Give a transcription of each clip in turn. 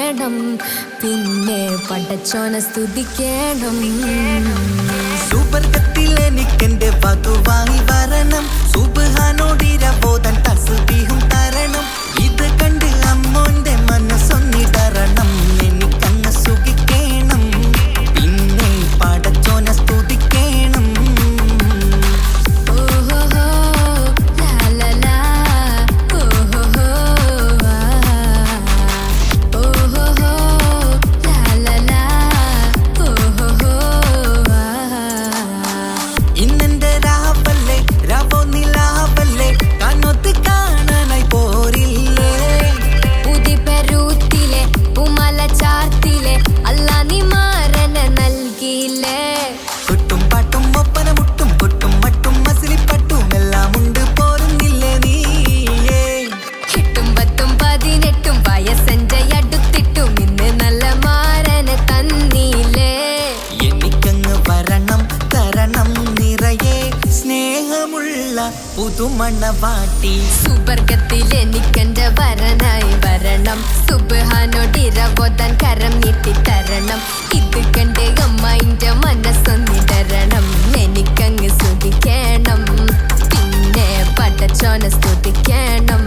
വേണം, പിന്നെ പടച്ചോനെ സ്തുതിക്കണം. സുബർഗത്തിൽ എനിക്കെന്റെ വധുവായി വരണം, സുബ്ഹാനോടിരബോധൻ തസ്ബീഹും തരണം. ഇത് കണ്ട് അമ്മോന്റെ മനസ്സൊന്നിടറണം, എനിക്കങ്ങ് സുഖിക്കണം, പിന്നെ പടച്ചോനെ സ്തുതിക്കണം. ഇന്നെന്റെ രാവല്ലേ രാവോ നിലാവല്ലേ കണ്ണൊത്ത് കാണാനായി പോരില്ലേ. ഉദിപെരൂത്തിലെ ഉമല ചാർത്തിലെ അല്ലാ നീ മാറനെ നൽകിയില്ലേ. കൊട്ടും പാട്ടും ഒപ്പന മുട്ടും കൊട്ടും മട്ടും മസിലിപ്പട്ടും എല്ലാം ഉണ്ട് പോരുന്നില്ലേ നീയേ. 8 10 18 വയസ്സെന്റെ അടുത്തിട്ടും ഇന്ന് നല്ല മാറനെ തന്നീലേ. എനിക്കങ്ങ് വരണം തരണം നിറയെ സ്നേഹമുള്ള പുതുമണവാട്ടി. സുബർഗത്തിൽ എനിക്കെന്റെ വരനായി വരണം, സുബ്ഹാനോടിരബോധൻ കരം നീട്ടിത്തരണം. ഇത് കണ്ട് അമ്മന്റെ മനസ്സൊന്നിടരണം, എനിക്കങ്ങ് സ്തുതിക്കണം, പിന്നെ പടച്ചോനെ സ്തുതിക്കണം.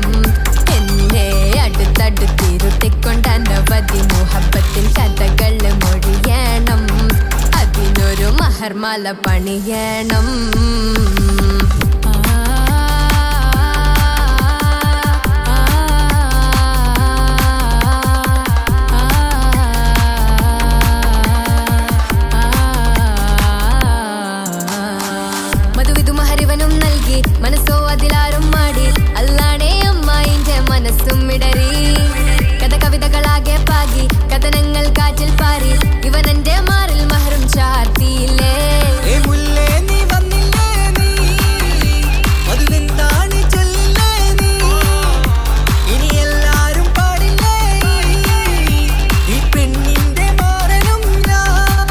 എന്നെ അടുത്തടുത്തിരുത്തിക്കൊണ്ട് അനവധി മുഹബത്തിൻ കഥകൾ മൊഴിയണം, അതിനൊരു മഹർമാല പണിയണം. മധുവിധു മഹരിവനും നൽകി മനസ്സോ അതിലാരും മാടി, അല്ലാണേ അമ്മായിന്റെ മനസ്സും ഇടറി. കഥ കവിതകളാകെ പാകി കഥനങ്ങൾ കാറ്റിൽ പാറി, ഇവനെന്റെ മാറിൽ മഹറും ചാർത്തിയില്ലേ. ഏ മുല്ലേ നീ വന്നില്ലേ നീ, മധുവെന്താണ് ചൊല്ലില്ലേ നീ, ഇനി എല്ലാരും പാടില്ലേ ഈ പെണ്ണിന്റെ മാറനും ഞാൻ.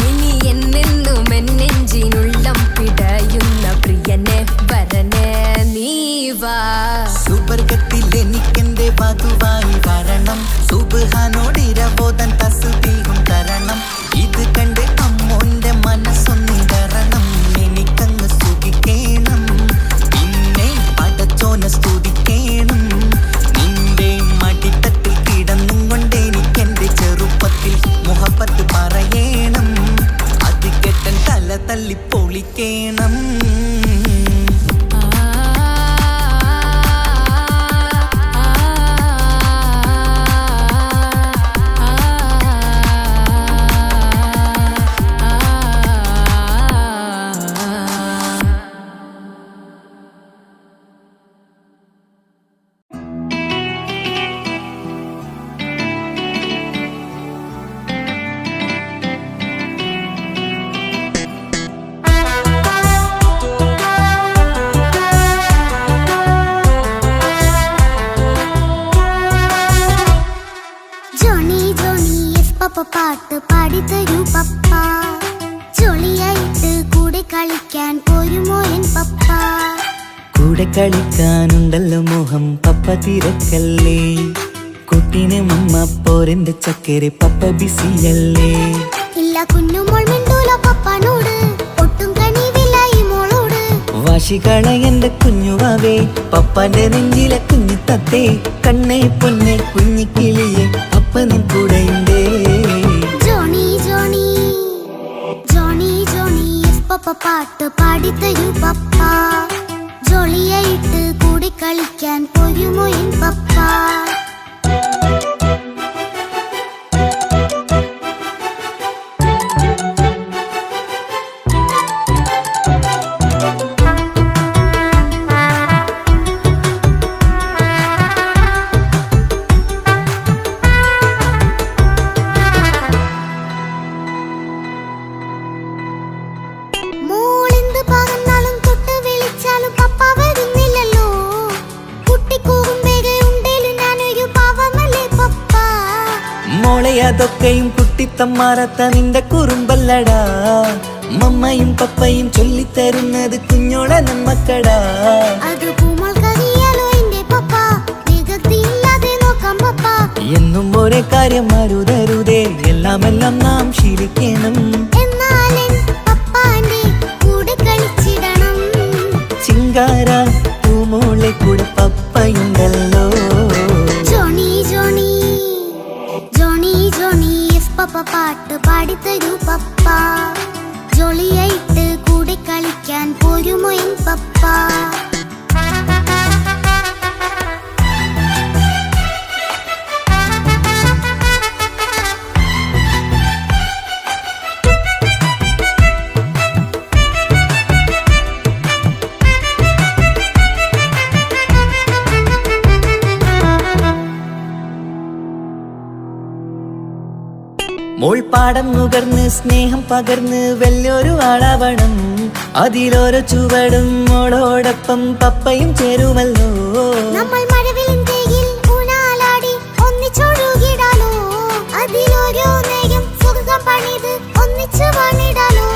ഇനി എന്നെന്നും എന്നെഞ്ചിനുള്ളം പിടയുന്ന പ്രിയനെ വരനെ നീ വാ. സുബർഗത്തിൽ എനിക്കെന്റെ വധുവായി വരണം, സുബ്ഹാനോടിരബോധൻ തസ്ബീഹും തരണം. ഇത് കണ്ട് അമ്മോന്റെ മനസ്സൊന്നിടറണം, എനിക്കങ്ങ് സുഖിക്കണം, പിന്നെ പടച്ചോനെ സ്തുതിക്കണം. നിന്റെ മടിത്തട്ടിൽ കിടന്നും കൊണ്ട് എനിക്കെന്റെ ചെറുപ്പത്തിൽ മുഹബത്ത് പറയണം, അത് കെട്ടൻ തല തല്ലി പൊളിക്കണം. പാട്ട് പാടിത്തരൂ പപ്പ, ജോളിയായിട്ട് കൂടെ കളിക്കാൻ പോരുമോ എൻ പപ്പ. കൂടെ കളിക്കാനുണ്ടല്ലോ മോഹം പപ്പ തിരക്കല്ലേ, കുട്ടീനെ മമ്മ പോരെന്റെ ചക്കരെ പപ്പ ബിസിയല്ലേ. ഇല്ല കുഞ്ഞുമോൾ മിണ്ടൂല പപ്പനോട്, ഒട്ടും കണിവില്ല ഈ മോളോട്. വാശികള എന്റെ കുഞ്ഞുവാവേ, പപ്പാന്റെ നെഞ്ചിലെ കുഞ്ഞു തത്തേ, കണ്ണേ പൊന്നെ കുഞ്ഞിക്കിളിയെ അപ്പനും കൂടെയുണ്ടേ. ജോണി ജോണി ജോണി ജോണി പപ്പ പാട്ട് പാടിത്തരൂ പപ്പ, ജോളിയായിട്ട് കൂടെ കളിക്കാൻ പോരുമോ എൻ പപ്പ. അതൊക്കെയും കുട്ടിത്തമ്മാറത്ത നിന്റെ കുറുമ്പല്ലടാ, മമ്മയും പപ്പയും ചൊല്ലിത്തരുന്നത് കുഞ്ഞോളെ നമ്മക്കടാ. എന്നും ഒരേ കാര്യം അരുതരുതേ എല്ലാം നാം ശീലിക്കണം. എന്നാലും പപ്പാന്റെ കൂടെ കളിച്ചിടണം. ചിങ്കാര പൂമോളെ കൂടെ പപ്പയുണ്ടല്ലോ. Johnny Johnny Johnny Johnny yes papa പാട്ട് പാടിത്തരൂ പപ്പ. ജോളിയായിട്ട് കൂടെ കളിക്കാൻ പോരുമോ എൻ പപ്പ? മോൾ പാടം നുകർന്ന് സ്നേഹം പകർന്ന് വലിയൊരു ആളാവണം. അതിലോരോ ചുവടും മോളോടൊപ്പം പപ്പയും ചേരുമല്ലോ. നമ്മൾ മഴവിലിൻ ഊനാലാടി ഒന്നിച്ചൊഴുകിടാലോ. അതിലോരോ നേരം സുഖം പണിത് ഒന്നിച്ചു പണിടാലോ.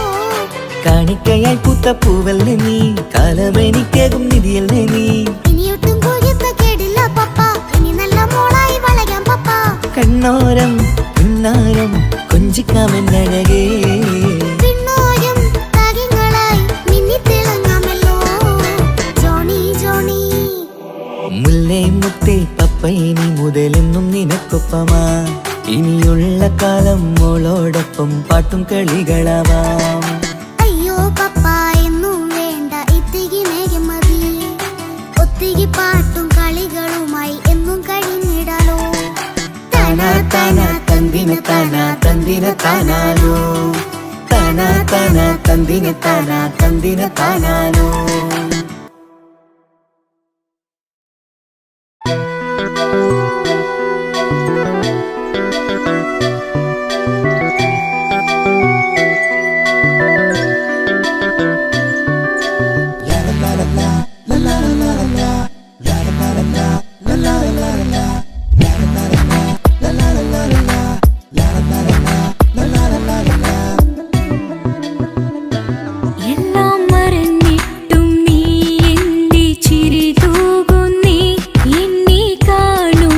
കാണിക്കയായി പൂത്ത പൂവല്ലേ നീ, കാലമെനിക്കേകും നിധിയല്ലേ നീ. ഇനിയൊട്ടും കുരുത്ത കേടില്ല പപ്പ, ഇനി നല്ല മോളായി വളരാം പപ്പ. കണ്ണോരം പിന്നാരം കൊഞ്ചിക്കാമെന്നഴകേ. പിന്നോരും താരങ്ങളായി മിന്നിത്തിളങ്ങാമല്ലോ. ജോണി ജോണി മുല്ലേ മുത്തേ പപ്പ ഇനി മുതലെന്നും നിനക്കൊപ്പമാ. ഇനിയുള്ള കാലം മോളോടൊപ്പം പാട്ടും കളികളാവാം. അയ്യോ പപ്പ എന്നും വേണ്ട ഇത്തിരി നേരം മതി. ഒത്തിരി പാട്ടും കളികളുമായി എന്നും കഴിഞ്ഞിടാലോ. താനാ താനാ തന്തിന താനാ തന്തിന താനാലോ. താനാ താനാ തന്തിന താനാ തന്തിന താനാലോ. എല്ലാം മറന്നിട്ടും നീ എന്റെ ചിരി തൂകുന്നേ. എന്നെ കാണും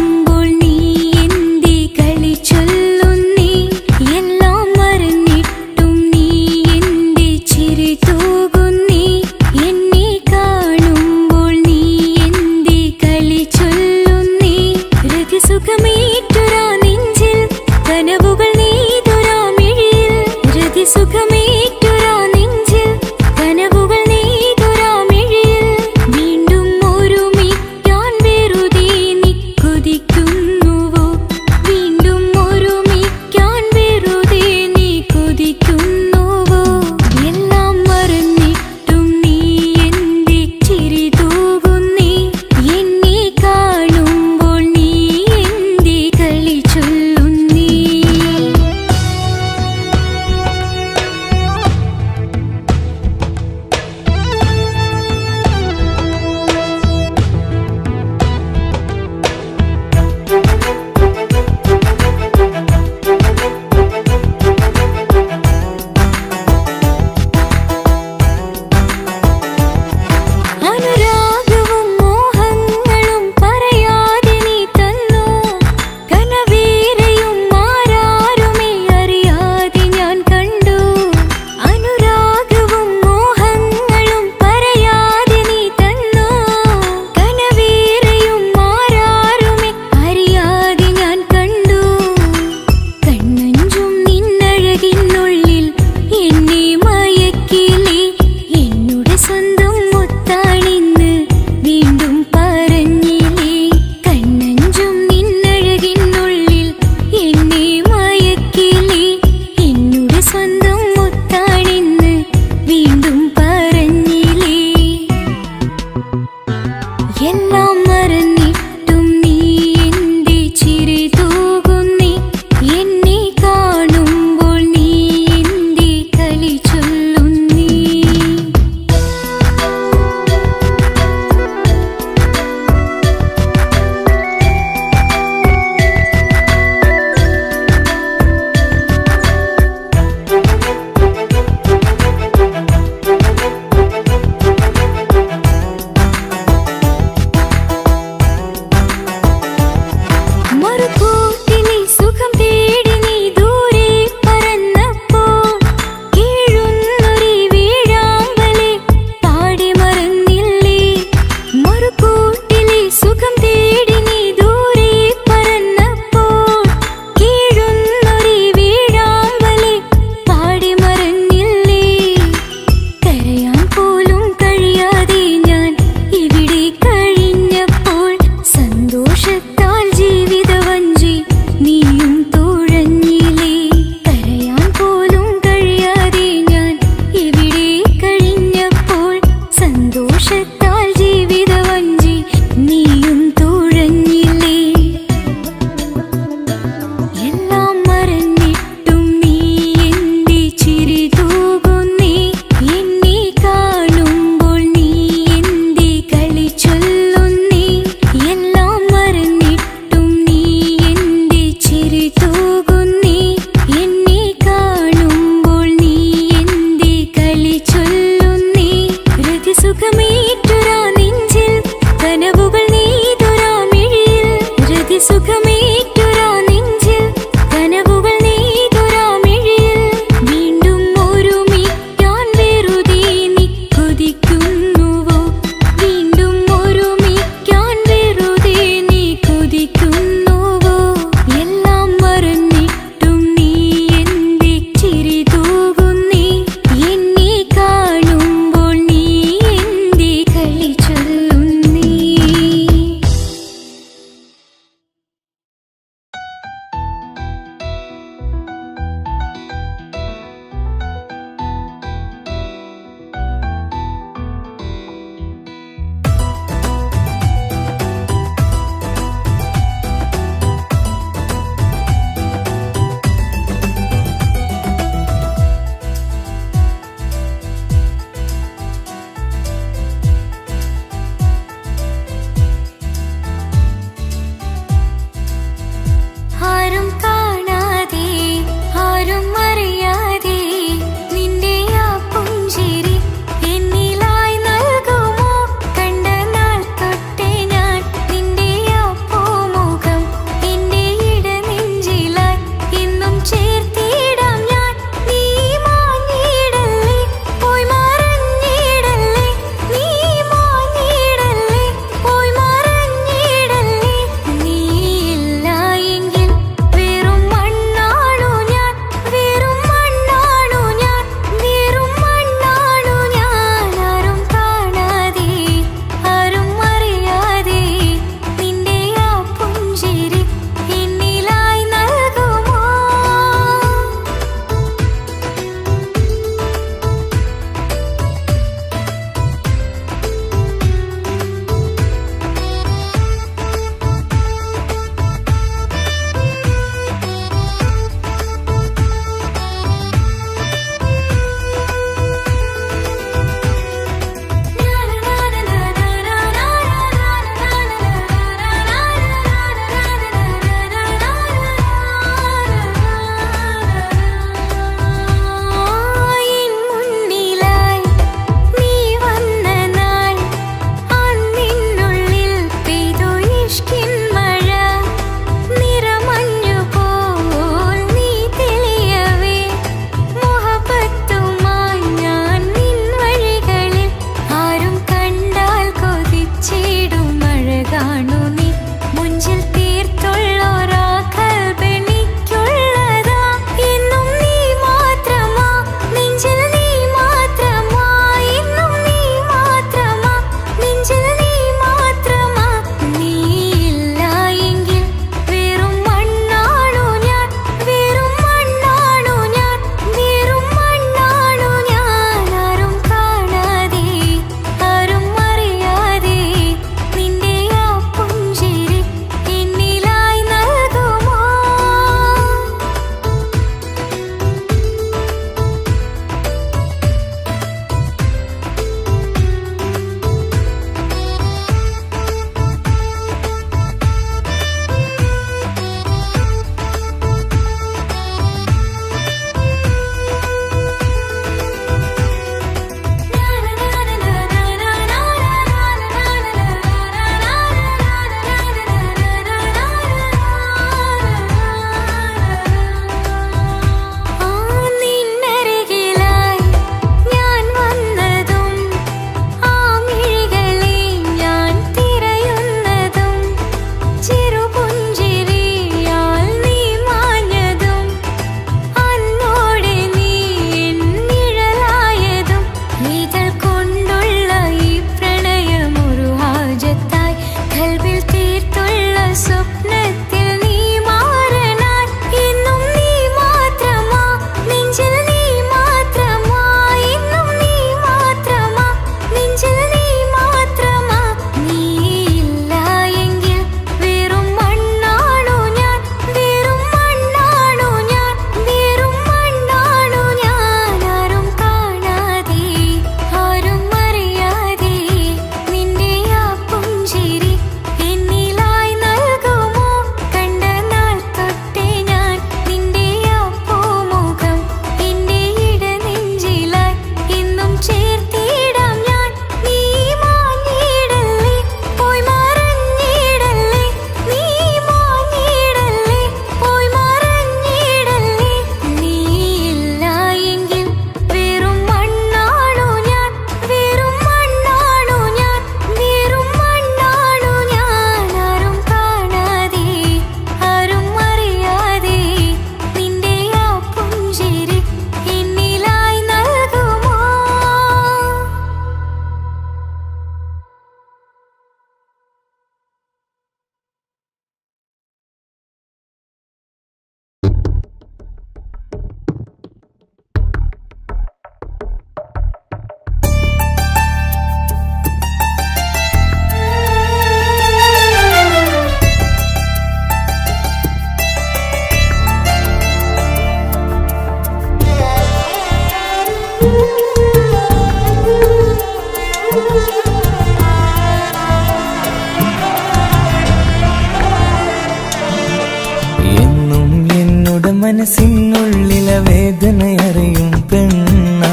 മനസ്സിനുള്ളിലെ വേദനയറിയും പെണ്ണ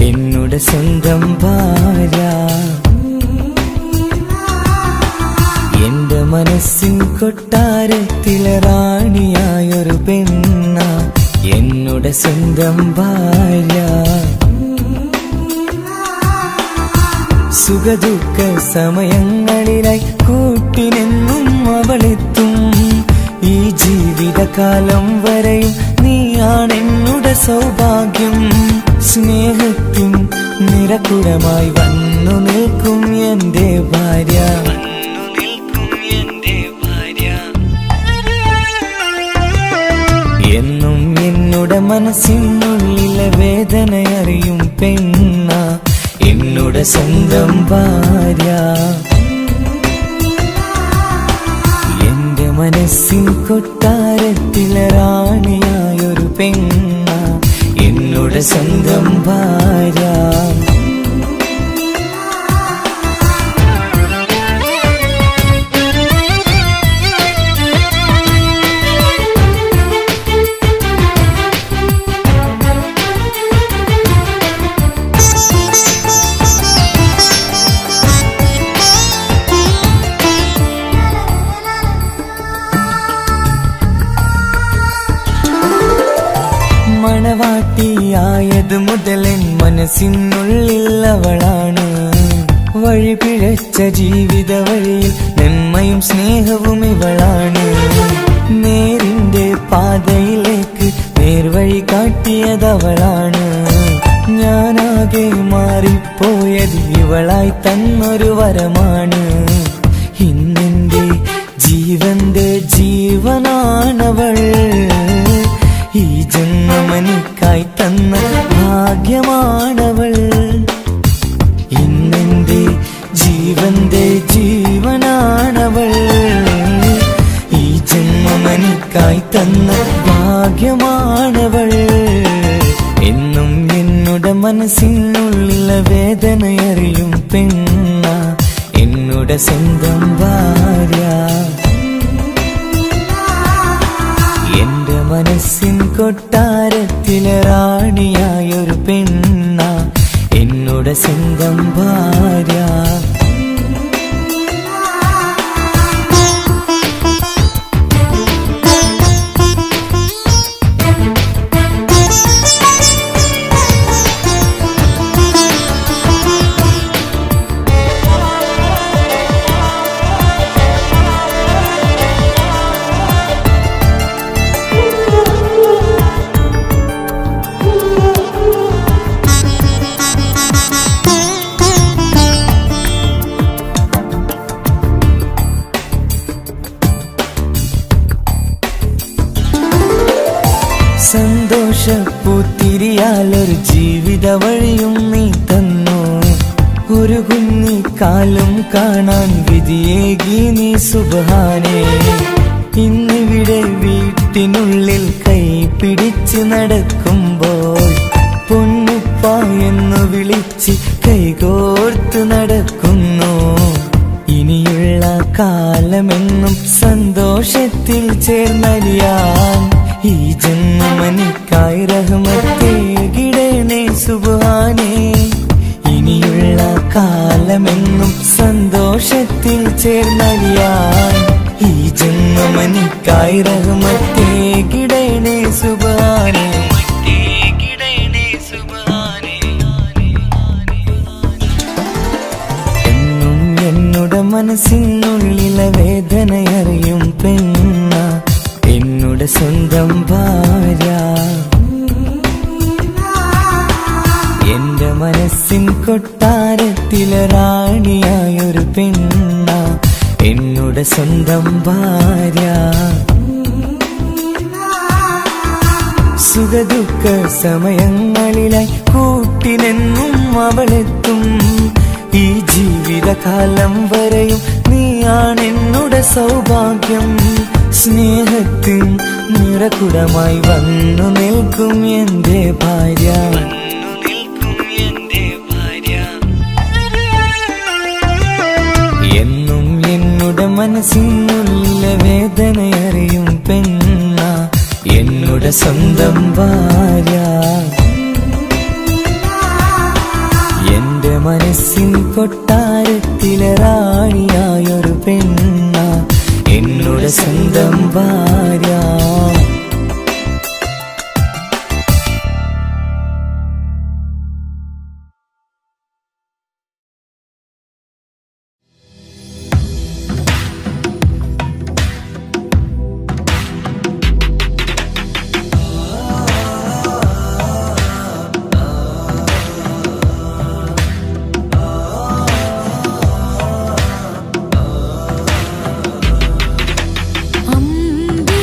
എന്നുടെ സ്വന്തം ഭാര്യ. എന്റെ മനസ്സിൻ കൊട്ടാരത്തിലെ റാണിയായൊരു പെണ്ണ എന്നുടെ സ്വന്തം ഭാര്യ. സുഖദുഃഖ സമയങ്ങളിലായി കൂട്ടിനെന്നും അവളെത്തും. ഈ ജീവിതകാലം വരെയും നീയാണെന്നുടെ സൗഭാഗ്യം. സ്നേഹത്തിൻ നിറകുടമായി വന്നു നിൽക്കും എന്റെ ഭാര്യ. എന്നും എന്നുടെ മനസ്സിനുള്ളിലെ വേദനയറിയും പെണ്ണ എന്നുടെ സ്വന്തം ഭാര്യ. എന്റെ മനസ്സിൻ കൊട്ടാരത്തിലെ റാണിയായൊരു പെണ്ണ എന്നുടെ സ്വന്തം ഭാര്യ. മണവാട്ടിയായത് മുതലൻ മനസ്സിനുള്ളിൽ അവളാണ്. വഴി പിഴച്ച ജീവിത വഴിയിൽ നന്മ കരുണയും സ്നേഹവും ഇവളാണ്. നേരിന്റെ പാതയിലേക്ക് നേർവഴി കാട്ടിയതവളാണ്. ഞാനാകെ മാറിപ്പോയത് ഇവളായി തന്നൊരു വരമാണ്. ഇന്നെന്റെ ജീവന്റെ ജീവനാണവൾ. ഈ ജന്മമെനിക്കായി തന്ന ഭാഗ്യമാണവൾ. ഇന്നെന്റെ ജീവന്റെ ജീവനാണവൾ. ഈ ജന്മമെനിക്കായി തന്ന ഭാഗ്യമാണവൾ. എന്നും എന്നുടെ മനസ്സിനുള്ളിലെ വേദനയറിയും പെണ്ണ എന്നുടെ സ്വന്തം ഭാര്യ. എന്റെ മനസ്സിൻ കൊട്ടാരത്തിലെ റാണിയായൊരു പെണ്ണ എന്നുടെ സ്വന്തം ഭാര്യ. സന്തോഷപ്പൂത്തിരിയാലൊരു ജീവിത വഴിയും നീ തന്നു. ഒരു കുഞ്ഞിക്കാലും കാണാൻ വിധിയേകി നീ സുബ്ഹാനേ. ഇന്നിവിടെ വീട്ടിനുള്ളിൽ കൈ പിടിച്ച് നടക്കുമ്പോൾ പൊന്നുപ്പ എന്ന് വിളിച്ച് കൈകോർത്ത് നടക്കുന്നു. ഇനിയുള്ള കാലമെന്നും സന്തോഷത്തിൽ ചേർന്നലിയാൻ ഈ ജന്മമെനിക്കായി റഹ്മത്തേകിടണേ സുബ്ഹാനേ. ഇനിയുള്ള കാലമെന്നും സന്തോഷത്തിൽ ചേർന്നലിയാൻ ഈ ജന്മമെനിക്കായി റഹ്മത്തേകിടണേ സുബ്ഹാനേ. എന്നും എന്നുടെ മനസ്സിനുള്ളിലെ വേദനയറിയും പെണ്ണ എന്നുടെ സ്വന്തം ഭാര്യ. എന്റെ മനസ്സിൻ കൊട്ടാരത്തിലെ റാണിയായൊരു പെണ്ണ എന്നുടെ സ്വന്തം ഭാര്യ. സുഖദുഃഖ സമയങ്ങളിലായി കൂട്ടിനെന്നും അവളെത്തും. ഈ ജീവിതകാലം വരെയും നീയാണെന്നുടെ സൗഭാഗ്യം. സ്നേഹത്തിൻ നിറകുടമായി വന്നു നിൽക്കും എന്റെ ഭാര്യ. എന്നും എന്നുടെ മനസ്സിനുള്ളിലെ വേദനയറിയും പെണ്ണ എന്നുടെ സ്വന്തം ഭാര്യ. എന്റെ മനസ്സിൻ കൊട്ടാരത്തിലെ റാണിയായൊരു പെണ്ണ എന്നുടെ സ്വന്തം ഭാര്യ. അമ്പേ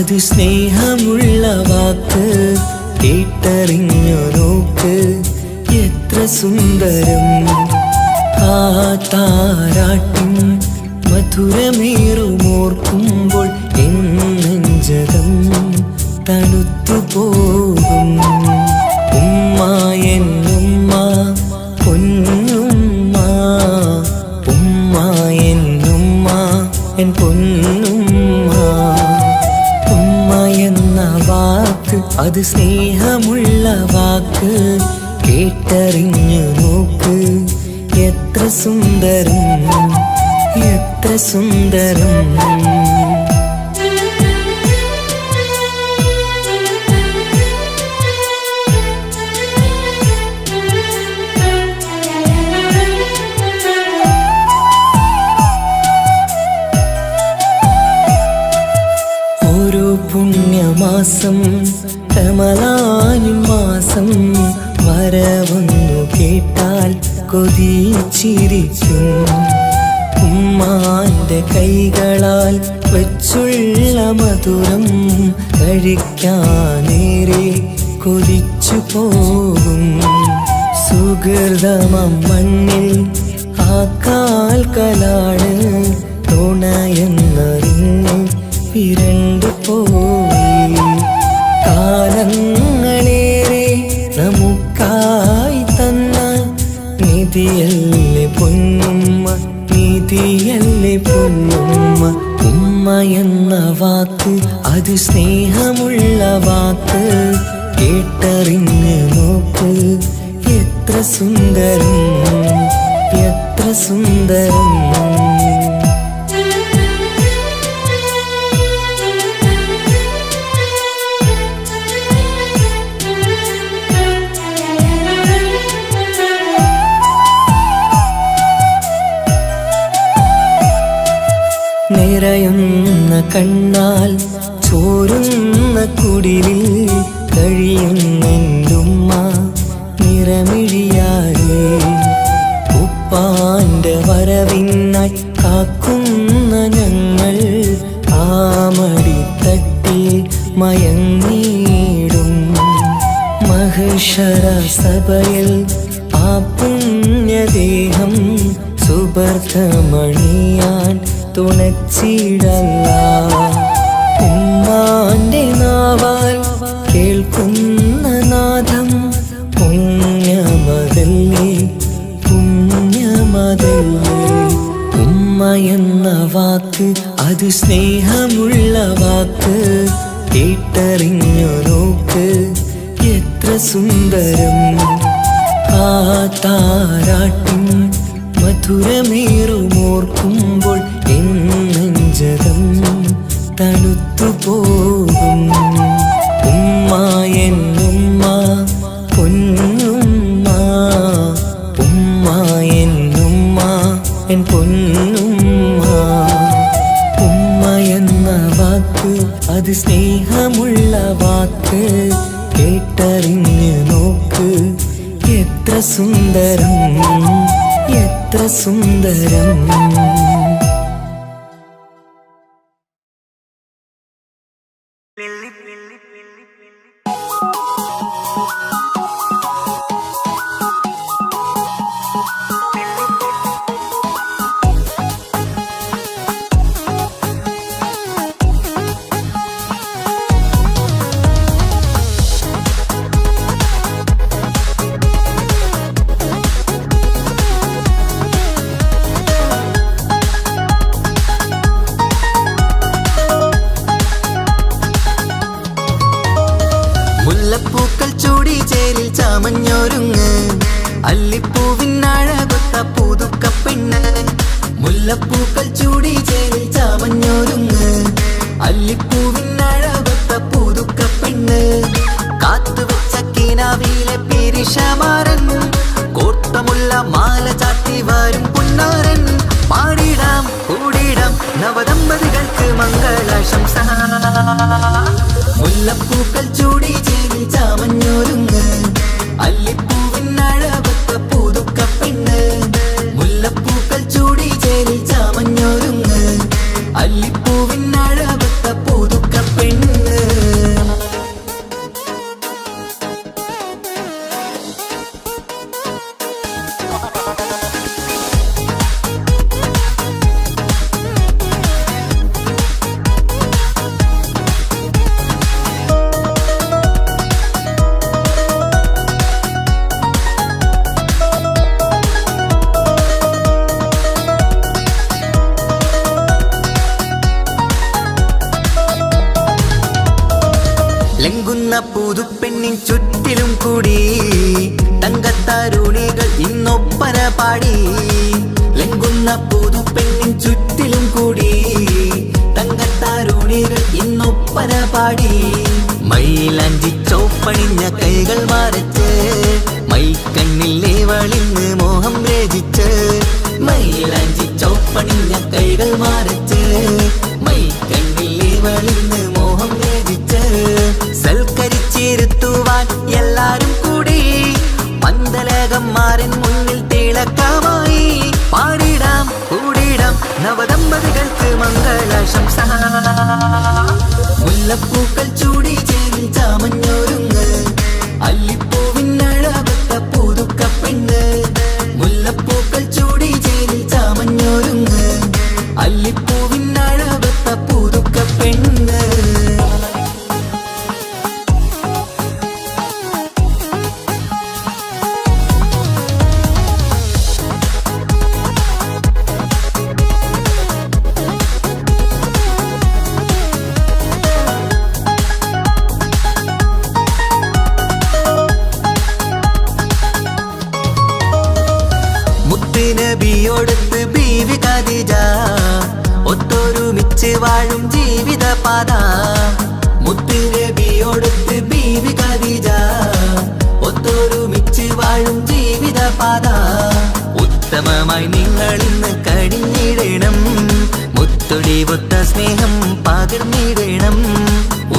അത് സ്നേഹമുള്ള വാക്ക് കേട്ടറിഞ്ഞു നോക്ക് എത്ര സുന്ദരം ആ താരാട്ടിൻ മധുരമേറുമോർക്കുമ്പോൾ എൻ നെഞ്ചകം തണുത്തുപോകും ഉമ്മ എന്നുമ്മ പൊന്നുമ്മ ഉമ്മ എന്നുമ്മ എൻ പൊന്നുമ്മ ഉമ്മ എന്ന വാക്ക് അത് സ്നേഹമുള്ള വാക്ക് കേട്ടറിഞ്ഞു നോക്ക് എത്ര സുന്ദരം എത്ര സുന്ദരം ഓരോ പുണ്യമാസം റമളാനിൻ മാസം വരവൊന്നു കേട്ടാൽ കൊതിച്ചിരിക്കും ഉമ്മാന്റെ കൈകളാൽ വെച്ചുള്ള മധുരം കഴിക്കാനേറെ കൊതിച്ചു പോകും സുഹൃതമം മണ്ണിൽ ആ കാൽക്കലാണ് തുണയെന്നറിഞ്ഞ് വിരണ്ടു പോയി കാലങ്ങളേറെ നമുക്കായി തന്ന നിധിയല്ലേ പൊന്നുമ്മ നിധിയല്ലേ പൊന്നുമ്മ ഉമ്മ എന്ന വാക്ക് അത് സ്നേഹമുള്ള വാക്ക് കേട്ടറിഞ്ഞ് നോക്ക് എത്ര സുന്ദരം എത്ര സുന്ദരം നിറയുന്ന കണ്ണാൽ ചോരുന്ന കുടിലിൽ കഴിയുന്നെന്റുമ്മ നിറമിഴിയാലേ ഉപ്പാന്റെ വരവിനായി കാക്കുന്ന ഞങ്ങൾ ആ മടിത്തട്ടിൽ മയങ്ങിയിടും മഹശര സഭയിൽ ആ പുണ്യദേഹം സുബർദ്ധമണിയാൻ തുണച്ചിടല്ല ഉമ്മാന്റെ നാവാൽ കേൾക്കുന്ന നാദം പുണ്യമതല്ലേ പുണ്യമതല്ലേ ഉമ്മ എന്ന വാക്ക് അത് സ്നേഹമുള്ള വാക്ക് കേട്ടറിഞ്ഞു നോക്ക് എത്ര സുന്ദരം ആ താരാട്ടിൻ മധുരമേറുമോർക്കുമ്പോൾ എൻ നെഞ്ചകം തണുത്തുപോകും ഉമ്മ എന്നുമ്മ പൊന്നുമ്മ ഉമ്മ എന്നുമ്മ എൻ പൊന്നുമ്മ ഉമ്മ എന്ന വാക്ക് അത് സ്നേഹമുള്ള വാക്ക് കേട്ടറിഞ്ഞ് നോക്ക് എത്ര സുന്ദരം എത്ര സുന്ദരം മുല്ലപ്പൂക്കൾ ചൂടി ചേരിൽ ചാമഞ്ഞൊരുങ്ങ് അല്ലിപ്പൂവിനഴകൊത്ത പുതുക്കപ്പെണ്ണ് മുല്ലപ്പൂക്കൾ ചൂടി ചേരിൽ ചാമഞ്ഞൊരുങ്ങ് അല്ലിപ്പൂവിനഴകൊത്ത പുതുക്കപ്പെണ്ണ് കാത്തുവെച്ച കിനാവിലെ പിരിശമാരൻ കോട്ടമുള്ള മാല ചാത്തി വരും പുന്നാരൻ പാടിടാം കൂടിടാം നവദമ്പതികൾക്ക് മംഗളാശംസ മുല്ലപ്പൂക്കൾ ചൂടി ചേരി ചാമഞ്ഞൊരുങ്ങ് അല്ലിപ്പൂവിനഴകൊത്ത പുതുക്കപ്പെണ്ണ് മുല്ലപ്പൂക്കൾ ചൂടി ചേരി ചാമഞ്ഞൊരുങ്ങ് അല്ലിപ്പൂവിനഴകൊത്ത പുതുക്കപ്പെണ്ണ് പുതുപ്പെണ്ണിൻ ചുറ്റിലും കൂടി തങ്കത്താരുണികൾ ഇന്നൊപ്പന പാടി ലംഘുന്ന പുതുപ്പെണ്ണിൻ ചുറ്റിലും കൂടി തങ്കത്താരുണികൾ ഇന്നൊപ്പന പാടി മൈലാഞ്ചി ചോപ്പണിഞ്ഞ കൈകൾ മറച്ച് മൈക്കണ്ണിലെ വളിന്ന് മോഹം രചിച്ച് മൈലാഞ്ചി ചോപ്പണിഞ്ഞ കൈകൾ മറച്ച് മൈക്കണ്ണിലെ വളിന്ന് മോഹം രചിച്ച് സൽക്കരിച്ചിരുത്തുവാൻ എല്ലാരും കൂടി പന്തലകന്മാരൻ മുന്നിൽ തിളക്കമായി പാടിടാം കൂടിടാം നവദമ്പതികൾക്ക് മംഗളാശംസ മുല്ലപ്പൂക്കൾ ചൂടി ചേരിൽ ചാമഞ്ഞൊരുങ്ങ് അല്ലിപ്പൂവിനഴകത്ത പുതുക്കപ്പെണ്ണ് മുല്ലപ്പൂക്കൾ ചൂടി ചേരിൽ ചാമഞ്ഞൊരുങ്ങ് അല്ലിപ്പൂവിനഴകത്ത പുതുക്കപ്പെണ്ണ് നബിയോടൊത്ത് ബീവി ഖദീജ ഒത്തൊരുമിച്ച് വാഴും ജീവിതപാത മുത്ത് നബിയോടൊത്ത് ബീവി ഖദീജ ഒത്തൊരുമിച്ച് വാഴും ജീവിതപാത ഉത്തമമായി നിങ്ങൾ ഇന്ന് കഴിഞ്ഞിടണം മുത്തൊടിവൊത്ത സ്നേഹം പകർന്നിടണം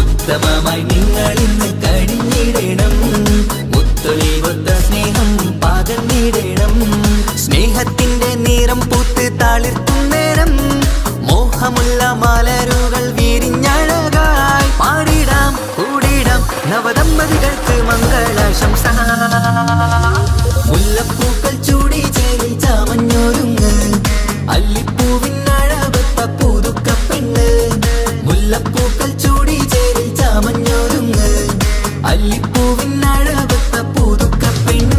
ഉത്തമമായി നിങ്ങൾ ഇന്ന് കഴിഞ്ഞിടണം മുത്തൊടിവൊത്ത സ്നേഹം പകർന്നിടണം സ്നേഹത്തിന്റെ നിറം പൂത്ത് താളിർക്കും നേരം മോഹമുള്ള മലരുകൾ വിരിഞ്ഞഴകായി പാടിടാം കൂടിടാം നവദമ്പതികൾക്ക് മംഗളാശംസ മുല്ലപ്പൂക്കൾ ചൂടി ചേരി ചാമഞ്ഞൊരുങ്ങ് അല്ലിപ്പൂവിനഴകത്ത പുതുക്കപ്പെണ്ണ് മുല്ലപ്പൂക്കൾ ചൂടി ചേരി ചാമഞ്ഞൊരുങ്ങ് അല്ലിപ്പൂവിനഴകത്ത പുതുക്കപ്പെണ്ണ്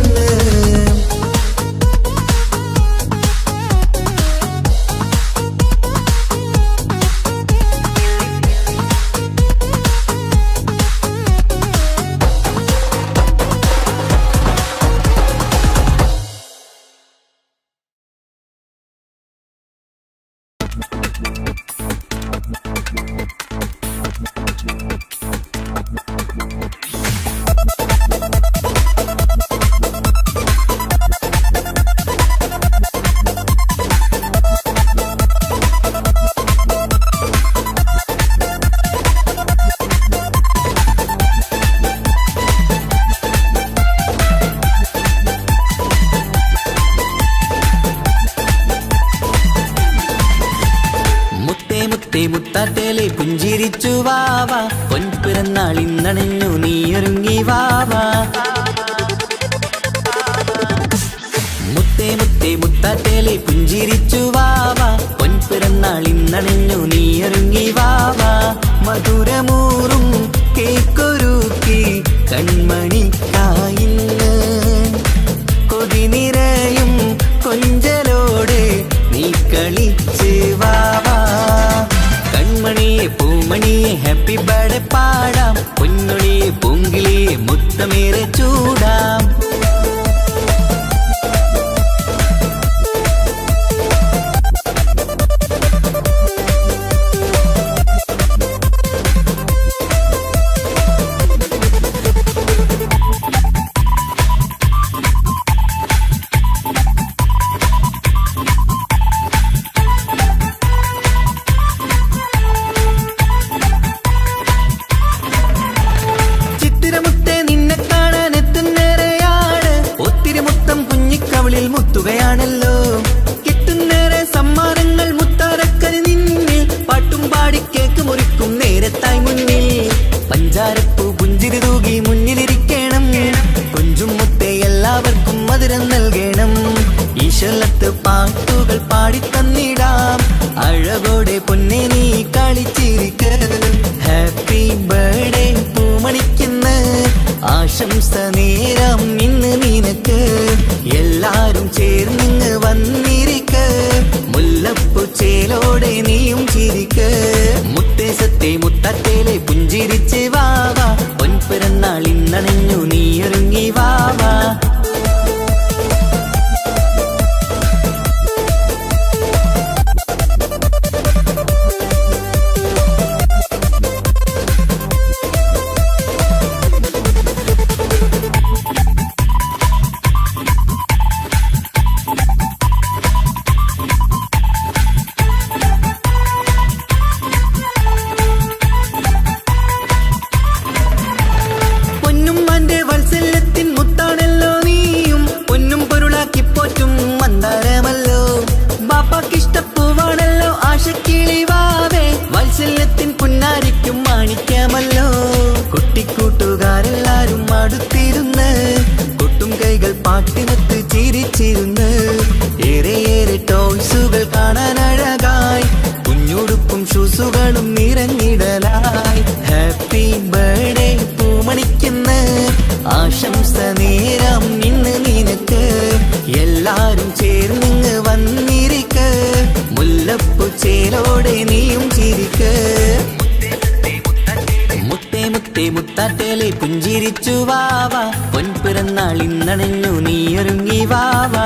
മുത്താട്ടേലെ പുഞ്ചിരിച്ചു വാവ പൊൻപിറന്നാൾ ഇന്നണിഞ്ഞു നീ ഒരുങ്ങി വാവ മുത്തേ മുത്തേ മുത്താട്ടേലെ പുഞ്ചിരിച്ചു വാവ പൊൻപിറന്നാൾ ഇന്നണിഞ്ഞു നീ ഒരുങ്ങി വാവ മധുരമൂറും കേക്കൊരുക്കി കൺമണിക്കായിന്ന് കൊതി നിറയും കൊഞ്ചലോടെ നീ കളിച്ച് വാവ കൺമണിയെ പൂമണിയെ ഹാപ്പി ബർത്ത്ഡേ പാടാം പൊന്നൊളിയെ പൂങ്കിളിയെ മുത്തമേറെ ചൂടാം മുത്തുകയാണല്ലോ കിട്ടുന്നേറെ സമ്മാനങ്ങൾ മുത്താരക്കന് നിന്നിൽ പാട്ടും പാടി കേക്ക് മുറിക്കും നേരത്തായി മുന്നിൽ പഞ്ചാരപ്പൂ പുഞ്ചിരി തൂകി മുന്നിലിരിക്കണം കൊഞ്ചും മുത്തേ എല്ലാവർക്കും മധുരം നൽകണം ഈശ്വലത്ത് പാട്ടുകൾ പാടിത്തന്നിടാം അഴകോടെ പൊന്നെ നീ കളിച്ചിരിക്ക് ഹാപ്പി ബർത്ത്ഡേ പൂമണിക്കുന്ന ആശംസ നേരം ഇന്ന് നിനക്ക് എല്ലാരും ചേർന്നിങ്ങ് വന്നിരിക്ക് മുല്ലപ്പൂ ചേലോടെ നീയും ചിരിക്ക് മുത്തേ സത്തേ മുത്തത്തേലെ പുഞ്ചിരിച്ച് വാവ പൊൻപിറന്നാളിൻ ഇന്നണഞ്ഞു നീയൊരുങ്ങി വാവാ. കുട്ടിക്കൂട്ടുകാരെല്ലാരും അടുത്തിരുന്ന് കൊട്ടും കൈകൾ പാട്ടിനൊത്ത് ചിരിച്ചിരുന്ന് ഏറെ ടോയ്സുകൾ കാണാൻ അഴകായി കുഞ്ഞുടുപ്പും ഷൂസുകളും നിറഞ്ഞിടലായി. ഹാപ്പി ബർത്ത്ഡേ പൂമണിക്കുന്ന ആശംസ നേരം ഇന്ന് നിനക്ക് എല്ലാരും ചേർന്നിങ്ങ് വന്നിരിക്ക് മുല്ലപ്പൂ ചേലോടെ നീയും ചിരിക്ക്. മുത്താട്ടേലെ പുഞ്ചിരിച്ചു വാവാ പൊൻപിറന്നാൾ ഇന്നണഞ്ഞു നീയൊരുങ്ങി വാവാ.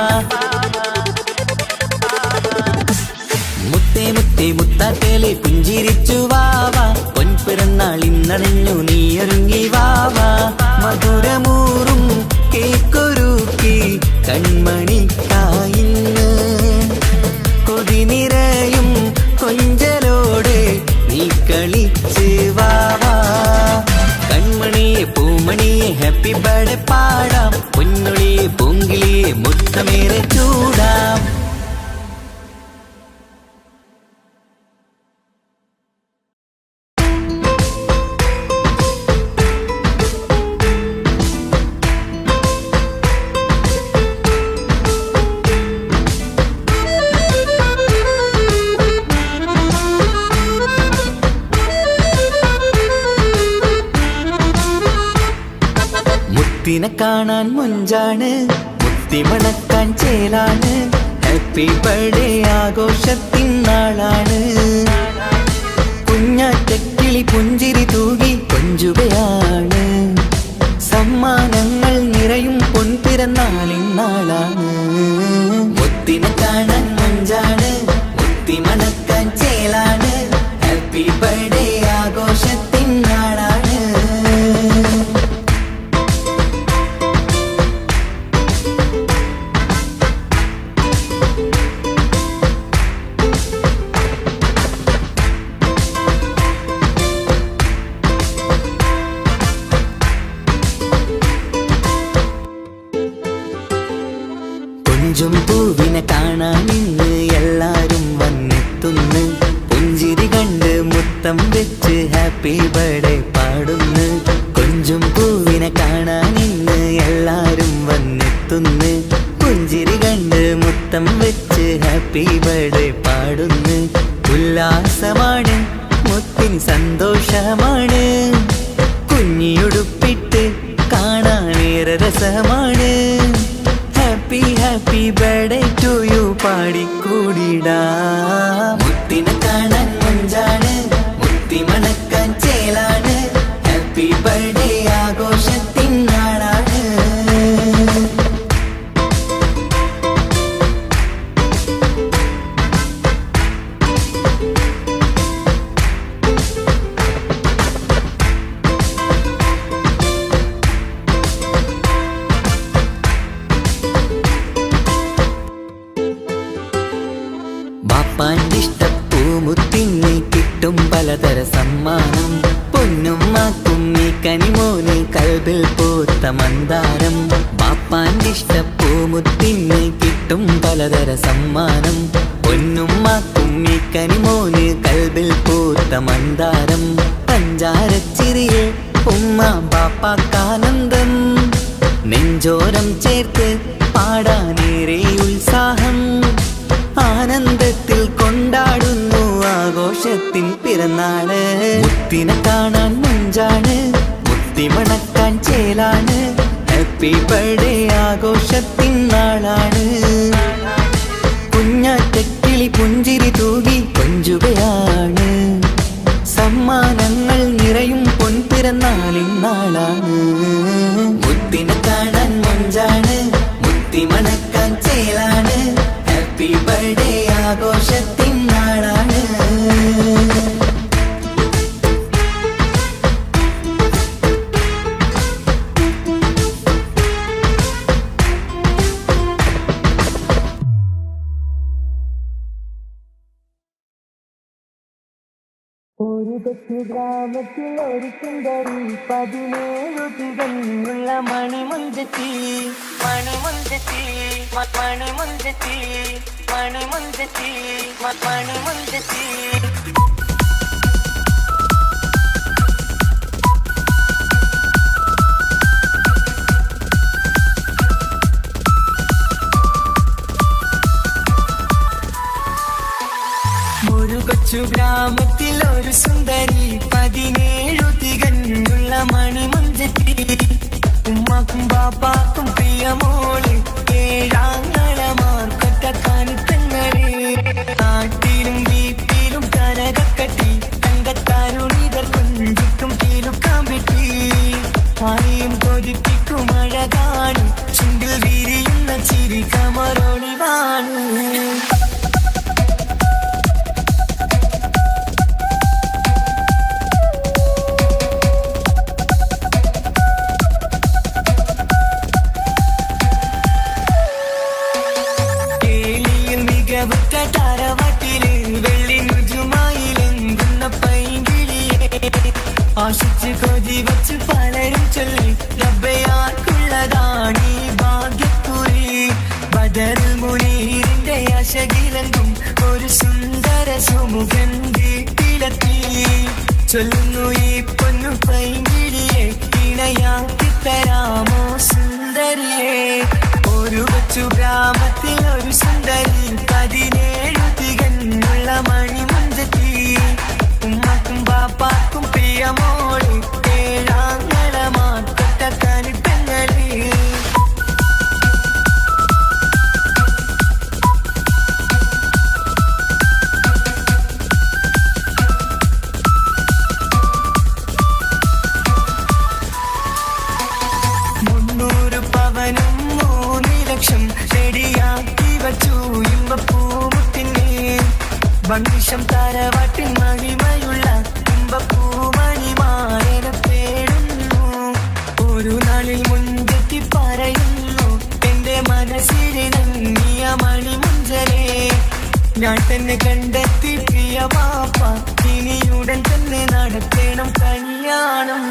മുത്താട്ടേലെ പുഞ്ചിരിച്ചു വാവാ പൊൻപിറന്നാൾ ഇന്നണഞ്ഞു നീയൊരുങ്ങി വാവാ. മധുരമൂറും കേക്കൊരുക്കി കൺമണിക്കായിന്ന് കൊതി നിറയും കൊഞ്ചലോടെ നീ കളിച്ച് വാവാ. കൺമണിയെ പൂമണിയെ ഹാപ്പി ബർത്ത്ഡേ പാടാം പൊന്നുളിയെ പൂങ്കിളിയെ മുത്തമേറെ ചൂടാം. മുത്തിനെ കാണാൻ മുഞ്ചാണ് മുത്തി മണക്കാൻ ചേലാണ് ഹാപ്പി ബർത്ത്ഡേ ആഘോഷത്തിൻ നാളാണ്. കുഞ്ഞാറ്റക്കിളി പുഞ്ചിരി തൂകി കൊഞ്ചുകയാണ് സമ്മാനങ്ങൾ നിറയും പൊൻപിറന്നാളിൻ നാളാണ്. മുത്തിനെ കാണാൻ മുഞ്ചാണ് മുത്തി മണക്കാൻ ചേലാണ് ഹാപ്പി ബർത്ത്ഡേ ആഘോഷത്തിൻ നാളാണ്. കൊഞ്ചും പൂവിനെ കാണാൻ ഇന്ന് എല്ലാരും വന്നെത്തുന്നു പുഞ്ചിരി കണ്ട് മുത്തം വെച്ച് ഹാപ്പി ബർത്ത്ഡേ പാടുന്നു. കൊഞ്ചും പൂവിനെ കാണാൻ ഇന്ന് എല്ലാരും വന്നെത്തുന്നു പുഞ്ചിരി കണ്ട് മുത്തം വെച്ച് ഹാപ്പി ബർത്ത്ഡേ പാടുന്നു. ഉല്ലാസമാണ് മുത്തിൻ സന്തോഷമാണ് കുഞ്ഞിയുടുപ്പിട്ട് കാണാനേറെ രസമാണ്. Happy happy birthday to you പാടിക്കൂടിടാ. മുത്തിനെ കാണാൻ മുഞ്ചാണ് മുത്തി മണക്കാൻ ചേലാണ് ഹാപ്പി ബർത്ത്ഡേ ആഘോഷത്തിൻ നാളാണ്. ബാപ്പാന്റെ ഇഷ്ടപ്പൂമുത്തിന് കിട്ടും പലതര സമ്മാനം പൊന്നുമ്മാക്കും ഈ കനിമോന് കൽബിൽ പൂത്ത മന്ദാരം. ബാപ്പാന്റെ ഇഷ്ടപ്പൂമുത്തിന് കിട്ടും പലതര സമ്മാനം പൊന്നുമ്മാക്കും ഈ കനിമോന് കൽബിൽ പൂത്ത മന്ദാരം. പഞ്ചാരച്ചിരിയെ ഉമ്മ ബാപ്പാക്കാനന്ദം നെഞ്ചോരം ചേർത്ത് പാടാനേറെ ഉത്സാഹം. ആനന്ദത്തിൽ കൊണ്ടാടുന്നു ആഘോഷത്തിൻ പിറന്നാള്. മുത്തിനെ കാണാൻ മുഞ്ചാണ് മുത്തി മണക്കാൻ ചേലാണ് ഹാപ്പി ബർത്ത്ഡേ ആഘോഷത്തിൻ നാളാണ്. കുഞ്ഞാറ്റക്കിളി പുഞ്ചിരി തൂകി കൊഞ്ചുകയാണ് സമ്മാനങ്ങൾ നിറയും പൊൻപിറന്നാളിൻ നാളാണ്. കൊച്ചു ഗ്രാമത്തിൽ ഒരു സുന്ദരി 17 തികഞ്ഞുള്ള മണിമുഞ്ചത്തി മണിമുഞ്ചത്തി മണിമുഞ്ചത്തി മണിമുഞ്ചത്തി മണിമുഞ്ചത്തി കൊച്ചു ഗ്രാമത്തിൽ ഒരു സുന്ദരി 17 തികഞ്ഞുള്ള മണിമുഞ്ചത്തി ഉമ്മാക്കും ബാപ്പാക്കും പ്രിയമോള് ഏഴാങ്ങളമാർക്കൊറ്റക്കാനിത്തങ്ങളെ നാട്ടിലും വീട്ടിലും കനകക്കട്ടി തങ്കത്താരുണിതർ കൊഞ്ചിക്കും കീലുക്കാൻ വെട്ടി ആരെയും കൊതിപ്പിക്കും അഴകാണ് ചുണ്ടിൽ വിരിയുന്ന ചിരി കമറൊളിവാണ് തറവാട്ടില് വെള്ളി നുജുമായിലെങ്കുന്ന പൈങ്കിളിയെ ആശിച്ച് കൊതി വച്ച് പലരും ചൊല്ലി റബ്ബയാർക്കുള്ളതാണ് ഈ ഭാഗ്യക്കുറി ബദറുൽ മുനീറിന്റെ ആശകിലെങ്കും ഒരു സുന്ദര സുമുഖൻ വീട്ടിലെത്തി ചൊല്ലുന്നു ഈ പൊന്നു പൈങ്കിളിയെ ഇണയാക്കി തരാമോ സുന്ദരിയെ ഒരു കൊച്ചു ഗ്രാമത്തിൽ ഒരു സുന്ദരി 17 തികഞ്ഞുള്ള മണിമുഞ്ചത്തി ഉമ്മക്കും ബാപ്പാക്കും പ്രിയമോള് ഏഴാങ്ങളമാർക്കൊറ്റക്കാനിത്തങ്ങളെ റെഡിയാക്കി വച്ചു ഇമ്പപ്പൂമുട്ടിനെ വണ്ടിഷം തറവാട്ടിൻ മഹിമയുള്ള ഇമ്പപ്പൂമണിമാരനെ തേടുന്നു ഒരു നാളിൽ മുൻപെത്തി പറയുന്നു എന്റെ മനസ്സിലിണങ്ങിയ മണിമുഞ്ചരെ ഞാൻ തന്നെ കണ്ടെത്തി പ്രിയ പാപ്പ ഇനിയുടൻ തന്നെ നടത്തണം കല്യാണം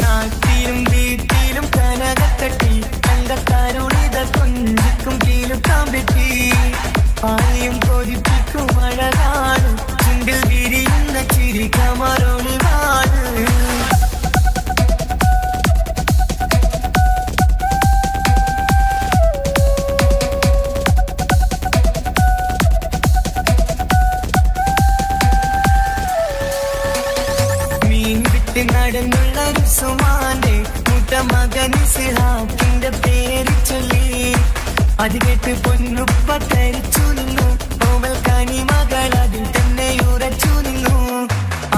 നാട്ടിലും വീട്ടിലും കനകത്തട്ടി തങ്കത്താരുണിത കൊഞ്ചിക്കും കീലുക്കാൻ പറ്റി ആരെയും കൊതിപ്പിക്കും അഴകാണ് ചുണ്ടിൽ വിരിയുന്ന ചിരി കമറൊളിവാണ് മീൻ വിട്ട് നടന്നുള്ള റുസുമാന്റെ മകൻ സിഹാക്കിന്റെ പേര് ചൊല്ലി അത് കേട്ട് പൊന്നുപ്പ തരിച്ചു നിന്നു ഓമൽ കനി മകൾ അതിൽ തന്നെ ഉറച്ചു നിന്നു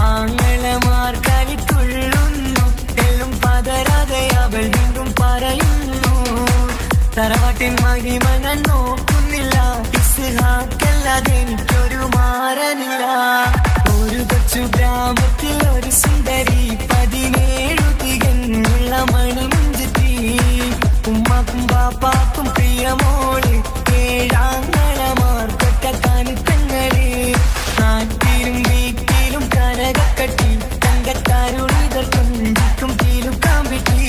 ആങ്ങളമാർ കളിക്കൊള്ളുന്നു എല്ലും പതരാതെ അവൾ വീണ്ടും പറയുന്നു തറവാട്ടിൻ മഹിമ ഞാൻ നോക്കുന്നില്ല ഇസ്ഹാക്കല്ലാതെ എനിക്കൊരു മാറനില്ല ഒരു കൊച്ചു ഗ്രാമത്തിൽ ഒരു സുന്ദരി 17 തികഞ്ഞുള്ള മണിമുഞ്ചത്തി ഉമ്മാക്കും ബാപ്പാക്കും പ്രിയമോള് ഏഴാങ്ങളമാർക്കൊറ്റക്കാനിത്തങ്ങളെ നാട്ടിലും വീട്ടിലും കനകക്കട്ടി തങ്കത്താരുണിതർ കൊഞ്ചിക്കും കീലുക്കാൻ വെട്ടി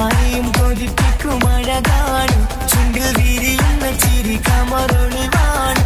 ആരെയും കൊതിപ്പിക്കും അഴകാണ് ചുണ്ടിൽ വിരിയുന്ന ചിരി കമറൊളിവാണ്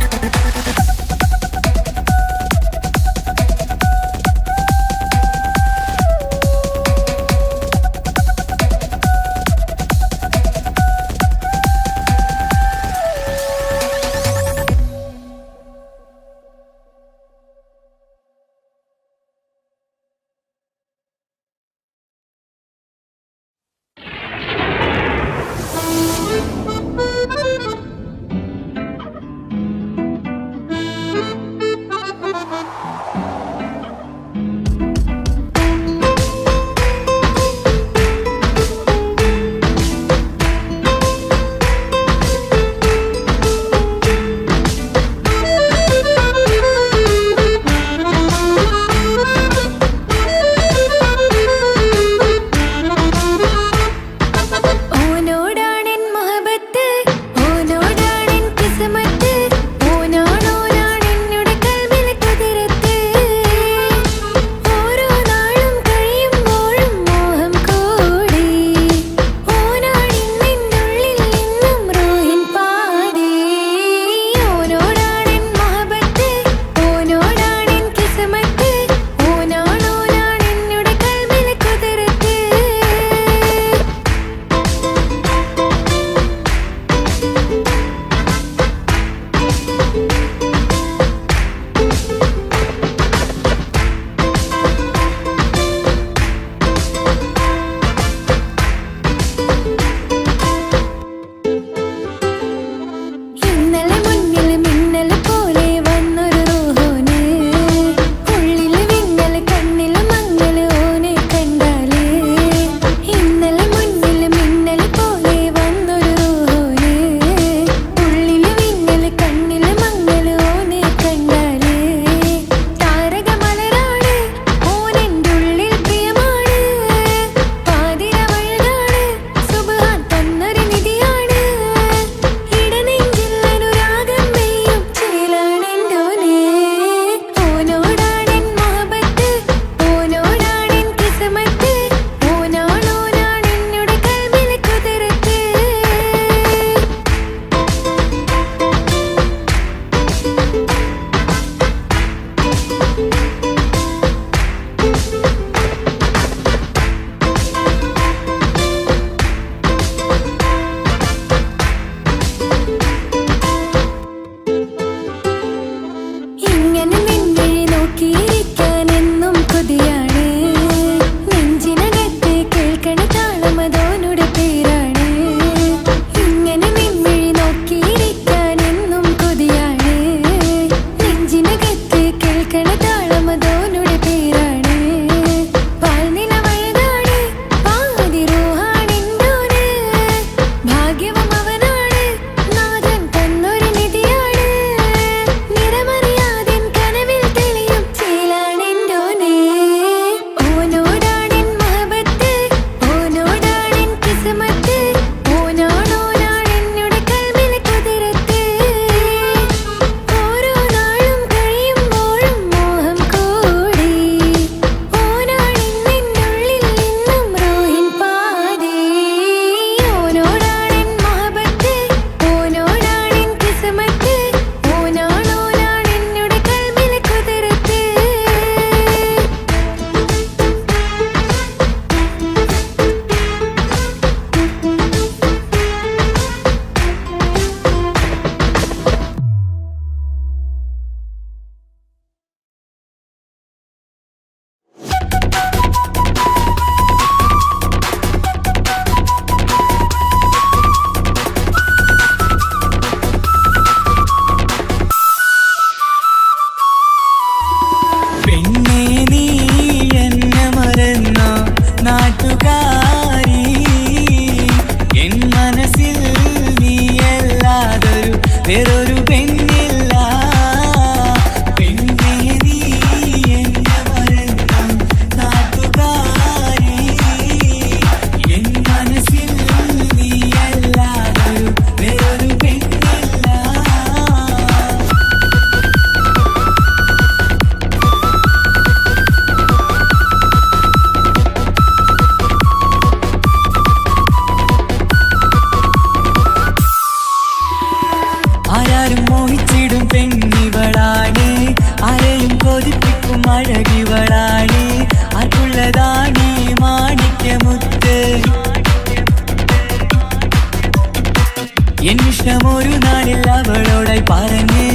എന്നിഷ്ടം ഒരു നാളിൽ അവളോടായി പറഞ്ഞ്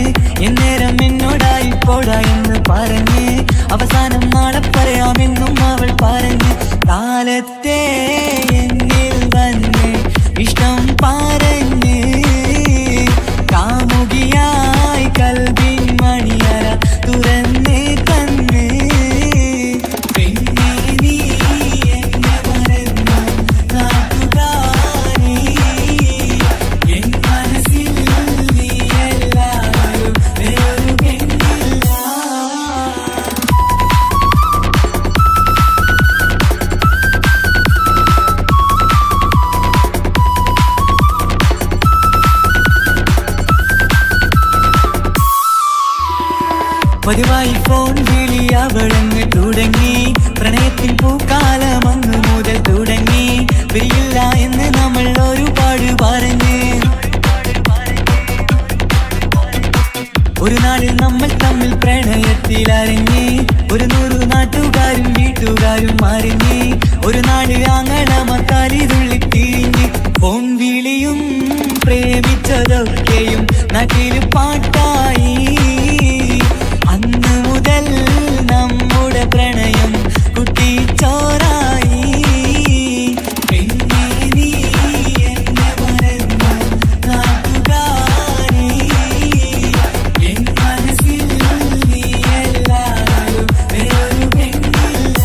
എന്നേരം എന്നോടായി പോടാ എന്ന് പറഞ്ഞ് അവസാനം നാളെ പറയാമെന്നും അവൾ പറഞ്ഞ് കാലത്തെ എന്നിൽ വന്ന് ഇഷ്ടം പറഞ്ഞ് കാമുകിയായി കൽവിൻ മണിയറ തുറന്ന് തന്ന് പെണ്ണേ നീ എന്നെ മറന്നു നാട്ടുകാരി എൻ മനസ്സിൽ നീ എല്ലാവരും വേറൊരു പെണ്ണില്ല. പതിവായി ഫോൺ വിളി അവളങ്ങ് തുടങ്ങി പ്രണയത്തിൻ പൂക്കാലം അന്ന് മുതൽ തുടങ്ങി പിരിയില്ല എന്ന് നമ്മൾ ഒരുപാട് പറഞ്ഞ് ഒരു നാളിൽ നമ്മൾ തമ്മിൽ പ്രണയത്തിൽ അറിഞ്ഞ് 100 നാട്ടുകാരും വീട്ടുകാരും അറിഞ്ഞ് ഒരു നാട് ആങ്ങളമക്കാലി തുള്ളി തിരിഞ്ഞ് ഫോൺ വിളിയും പ്രേമിച്ചതൊക്കെയും നാട്ടിൽ പാട്ടായി. അന്ന് മുതൽ നമ്മുടെ പ്രണയം കുട്ടിച്ചോറായി. പെണ്ണേ നീ എന്നെ മറന്നു നാട്ടുകാരി എൻ മനസ്സിൽ നീ എല്ലാവരും വേറൊരു പെണ്ണില്ല.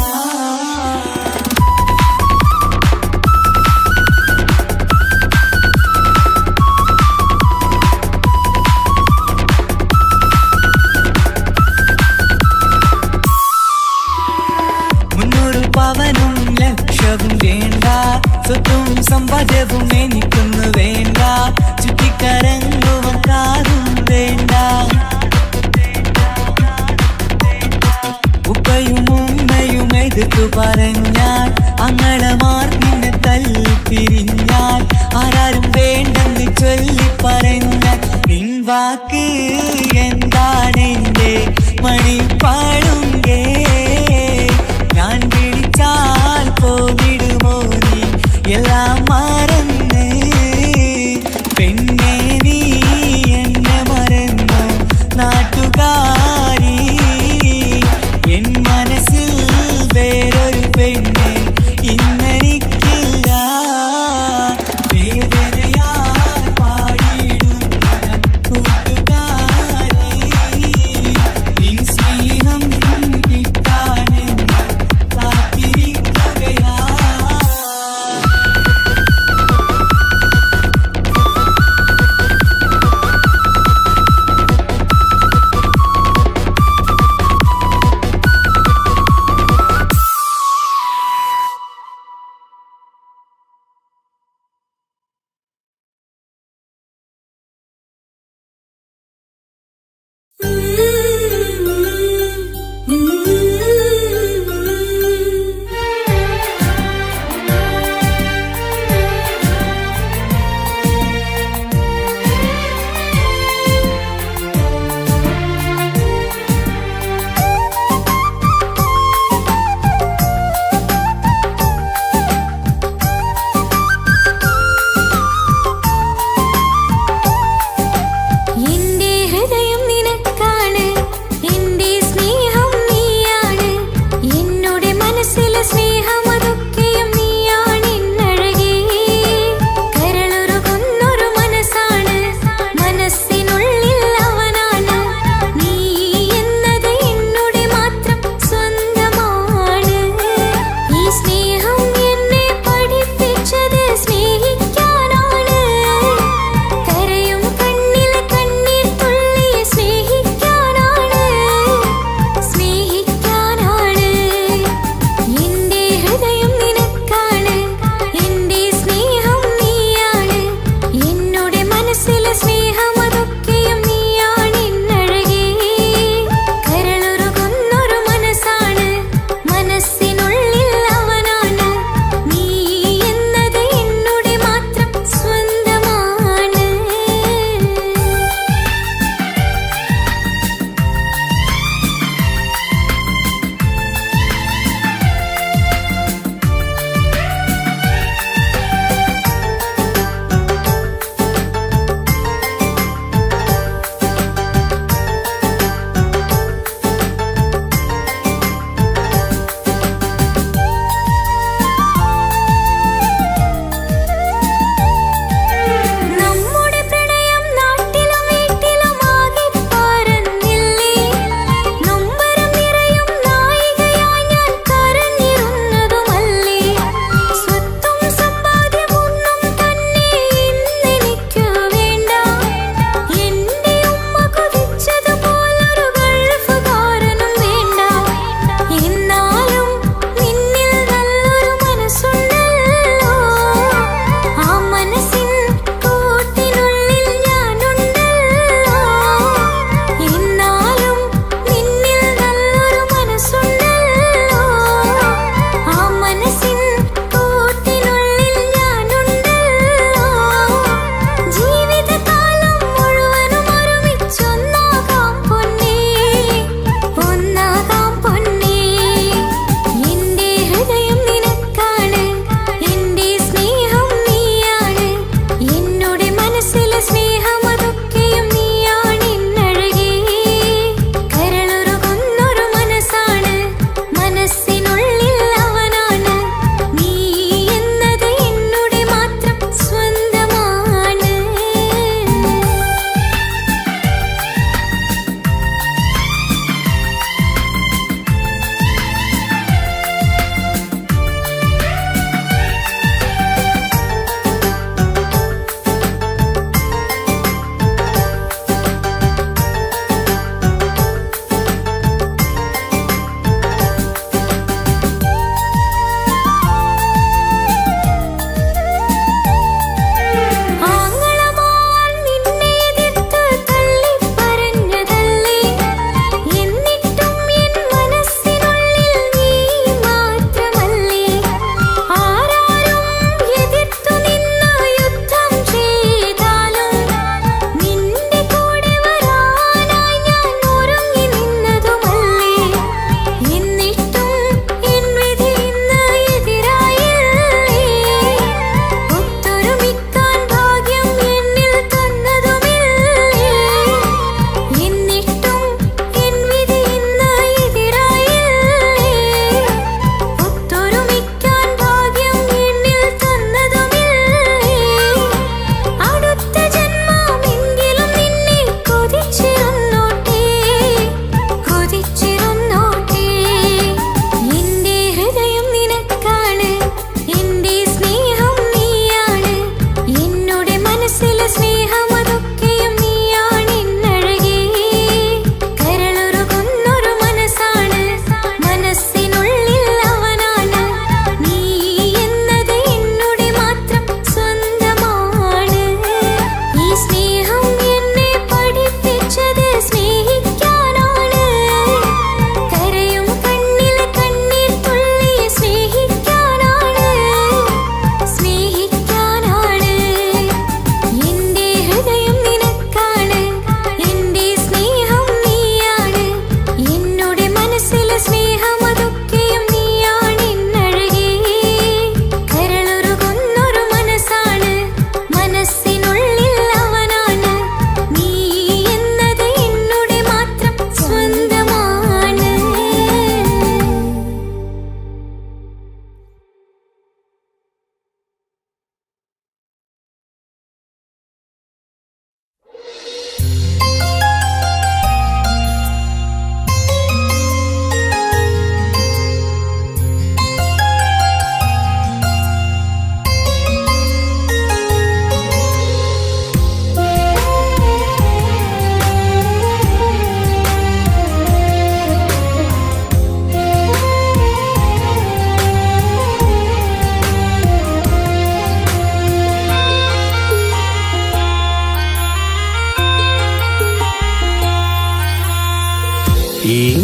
പവനും ലക്ഷവും വേണ്ട സ്വത്തും സമ്പാദ്യവും എനിക്കൊന്നു വേണ്ട ചുറ്റിക്കറങ്ങുവാൻ കാറും വേണ്ട ഉപ്പയും ഉമ്മയും എതിർത്തു പറഞ്ഞാൽ അങ്ങളമാർ നിന്നെ തല്ലി പിരിഞ്ഞാൽ ആരാരും വേണ്ടെന്ന് ചൊല്ലി പറഞ്ഞാൽ പിൻവാക്ക് എന്താണെന്റെ മണിപ്പാടുങ്കേ ഞാൻ വിളിച്ചാൽ പോവിടുമോ നീ എല്ലാം മറന്ന് പെണ്ണേ നീ എന്നെ മറന്നു നാട്ടുകാരി എൻ മനസ്സിൽ വേറൊരു പെണ്ണ് ഇന്നെനിക്കില്ല. വേദനയാൽ പാടിയിടുന്ന കൂട്ടുകാരി നിൻ സ്നേഹം കിട്ടാനെന്ന് കാത്തിരിക്കുകയാ.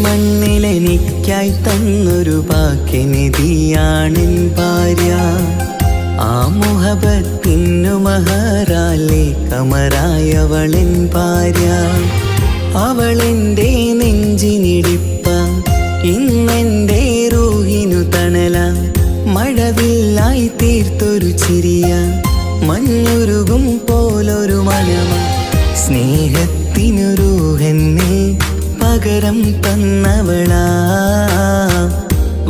മണ്ണിലെനിക്കായി തന്നൊരു ഭാഗ്യനിധിയാണെൻ ഭാര്യ. ആ മുഹബത്തിനു മഹറാലെ കമറായവളെൻ ഭാര്യ. അവളെൻ്റെ നെഞ്ചിനിടിപ്പ, ഇന്നെൻ്റെ റൂഹിനു തണല. മഴവില്ലായി തീർത്തൊരു ചിരിയ, മഞ്ഞുരുകും പോലൊരു മനമ. സ്നേഹത്തിനു റൂഹെന്നെ പകരം തന്നവളാ.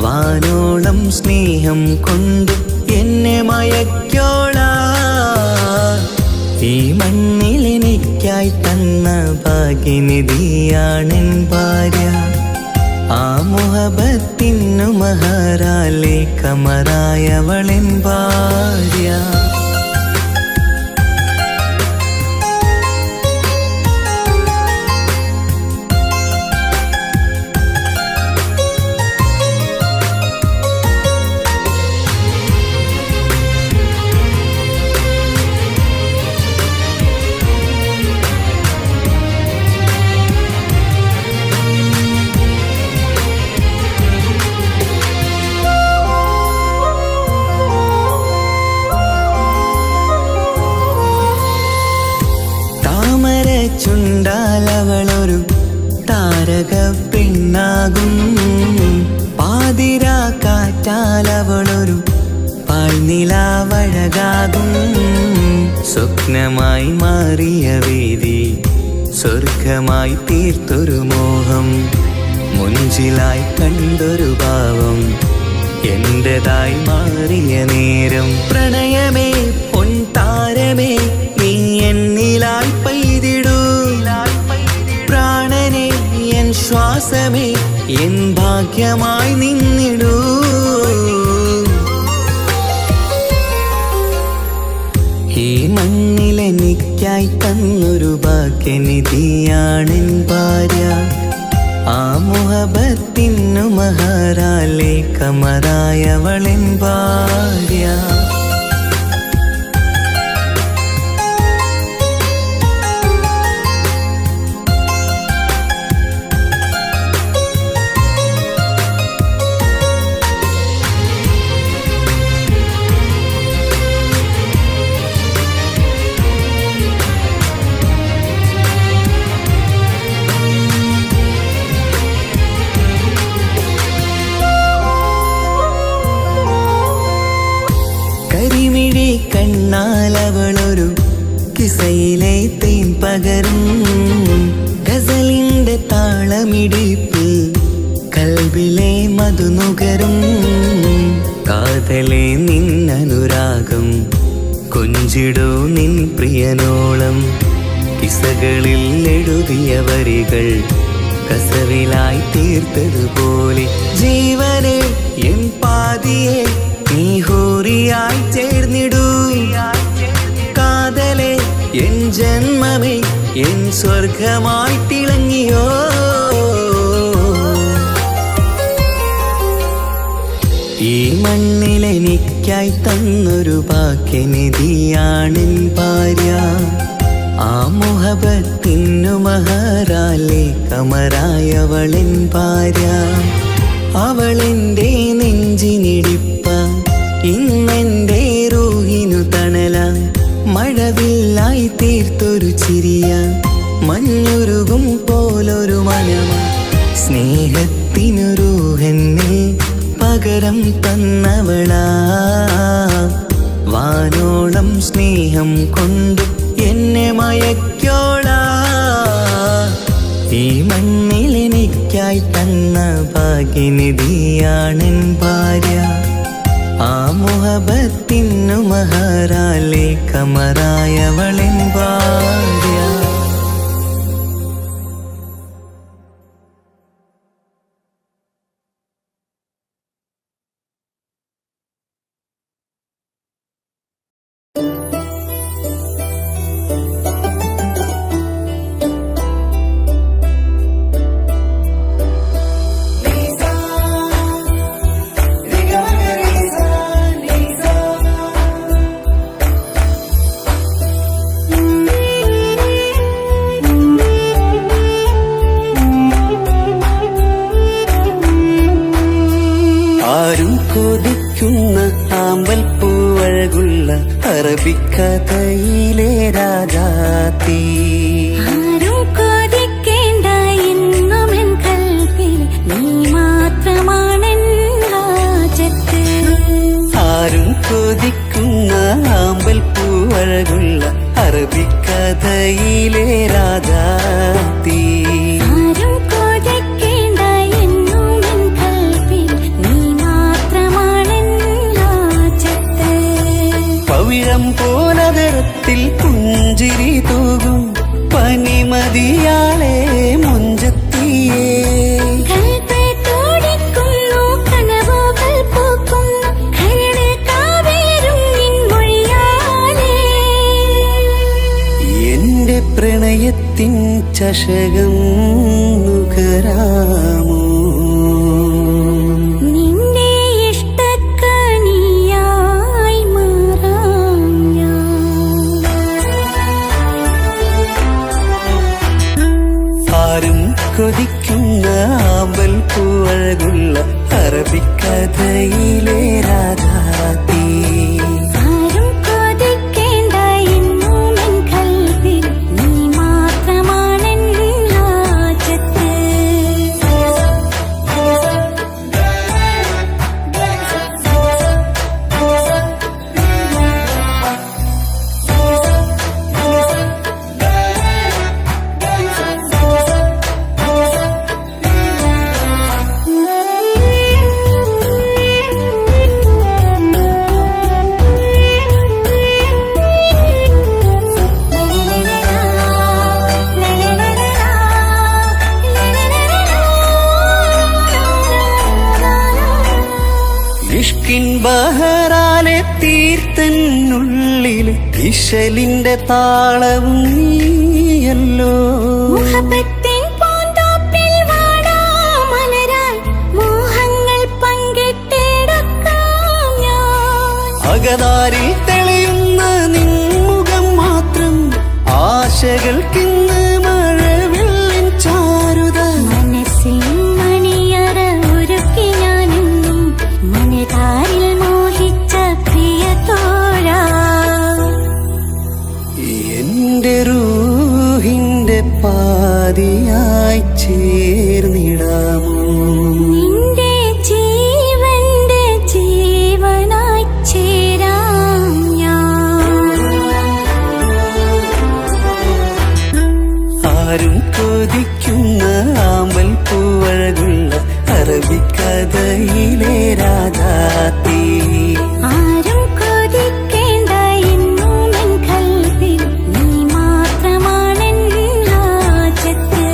വാനോളം സ്നേഹം കൊണ്ട് എന്നെ മയക്കോളാ. ഈ മണ്ണിലെനിക്കായി തന്ന ഭാഗ്യനിധിയാണെൻ ഭാര്യ. ആ മുഹബത്തിനു മഹറാലെ കമറായവളെൻ ഭാര്യ. ചുണ്ടാലവളൊരു താരക പെണ്ണാകും. പാതിര കാറ്റാലവളൊരു പാൽനിലാവഴകാകും. സ്വപ്നമായി മാറിയ വേദി സ്വർഗമായി തീർത്തൊരു മോഹം. മുഞ്ചിലായി കണ്ടൊരു ഭാവം എന്റേതായി മാറിയ നേരം. പ്രണയമേ പൊൻതാരമേ നീ എന്നിലായി പെയ്തിടൂ. പ്രാണനെ എൻ ശ്വാസമേ എൻ ഭാഗ്യമായി നിന്നിടൂ. ഈ മണ്ണിലെനിക്കായി തന്നൊരു ഭാഗ്യനിധിയാണെൻ ഭാര്യ. ആ മുഹബത്തിനു മഹറാലെ കമറായവളെൻ ഭാര്യ. കണ്ണാലവളൊരു കിസയിലെ തേൻ പകരും. ഗസലിന്റെ താളമിടിപ്പിൽ കൽബിലെ മധുനുകരും. കാതലെ നിന്നനുരാഗം കൊഞ്ചിടൂ നിൻ പ്രിയനോളം. കിസകളിൽ എഴുതിയ വരികൾ കസവിലായി തീർത്തതുപോലെ. ജീവനെ എൻ പാതിയെ നീ ഹൂറിയായി ചേർന്നിടൂ. കാതലെ എൻ ജന്മമേ എൻ സ്വർഗമായി തിളങ്ങിയോ. ഈ മണ്ണിലെനിക്കായി തന്നൊരു ഭാഗ്യനിധിയാണെൻ ഭാര്യ. ആ മുഹബത്തിനു മഹറാലെ കമറായവളെൻ ഭാര്യ. അവളെൻ്റെ നെഞ്ചിനിടിപ്പ, ഇന്നെൻ്റെ റൂഹിനു തണല. മഴവില്ലായി തീർത്തൊരു ചിരിയ, മഞ്ഞുരുകും പോലൊരു മനമ. സ്നേഹത്തിനു റൂഹെന്നെ പകരം തന്നവളാ. വാനോളം സ്നേഹം കൊണ്ട് എന്നെ മയക്കോളാ. ഈ മണ്ണിലെനിക്കായി തന്ന ഭാഗ്യനിധിയാണെൻ ഭാര്യ. ആ മുഹബത്തിനു മഹറാലെ കമറായവളെൻ ഭാര്യ. അറബിക്കഥയിലെ രാജാത്തി. ആരും കൊതിക്കേണ്ട എന്നുമെൻ കൽവിൽ നീ മാത്രമാണെൻ ഹാജത്ത്. ആരും കൊതിക്കുന്ന ആമ്പൽ പൂവഴകുള്ള അറബിക്കഥയിലെ രാജാത്തി. ആരും കൊതിക്കേണ്ട എന്നുമെൻ കൽവിൽ നീ മാത്രമാണെൻ ഹാജത്ത്. പവിഴം പോലതരത്തിൽ പുഞ്ചിരി തൂകും പനിമതിയാളെ മുഞ്ചത്തിയേ. കൽബ് തുടിക്കുന്നു, കനവുകൾ പൂക്കുന്നു, കരള് കാവേരും നിൻ മൊഴിയാലേ. എന്റെ പ്രണയത്തിൻ ചഷകം നുകരാമോ? നിന്റെ ഇഷ്ടക്കണിയായി മാറാം ഞാൻ. ആരും കൊതിക്കുന്ന ആമ്പൽ പൂവഴകുള്ള അറബിക്കഥയിലെ രാജാത്തി. ആരും കൊതിക്കേണ്ട എന്നുമെൻ കൽവിൽ നീ മാത്രമാണെൻ ഹാജത്ത്. ഇഷ്കിൻ ബഹറാലെ തീർത്തന്നുള്ളിൽ ഇശലിന്റെ താളവും നീയല്ലോ. മുഹബത്തിൻ പൂന്തോപ്പിൽ വാടാമലരായി മോഹങ്ങൾ പങ്കിട്ടെടുക്കാം ഞാൻ. അകതാരിൽ തെളിയുന്ന നിൻമുഖം മാത്രം ആശകൾക്കിന്ന് മഴവില്ലിൻ ചാരുത. മനസ്സിൻ മണിയറ ഒരുക്കി ഞാനെന്നും മനതാരിൽ മോഹിച്ച പ്രിയ തോഴാ. എന്റെ റൂഹിന്റെ പാതിയായി ചേർന്നിടാമോ? നിന്റെ ജീവന്റെ ജീവനായി ചേരാം ഞാൻ. ആരും കൊതിക്കുന്ന ആമ്പൽ പൂവഴകുള്ള അറബിക്കഥയിലെ രാജാത്തി. ആരും കൊതിക്കേണ്ട എന്നുമെൻ കൽവിൽ നീ മാത്രമാണെൻ ഹാജത്ത്.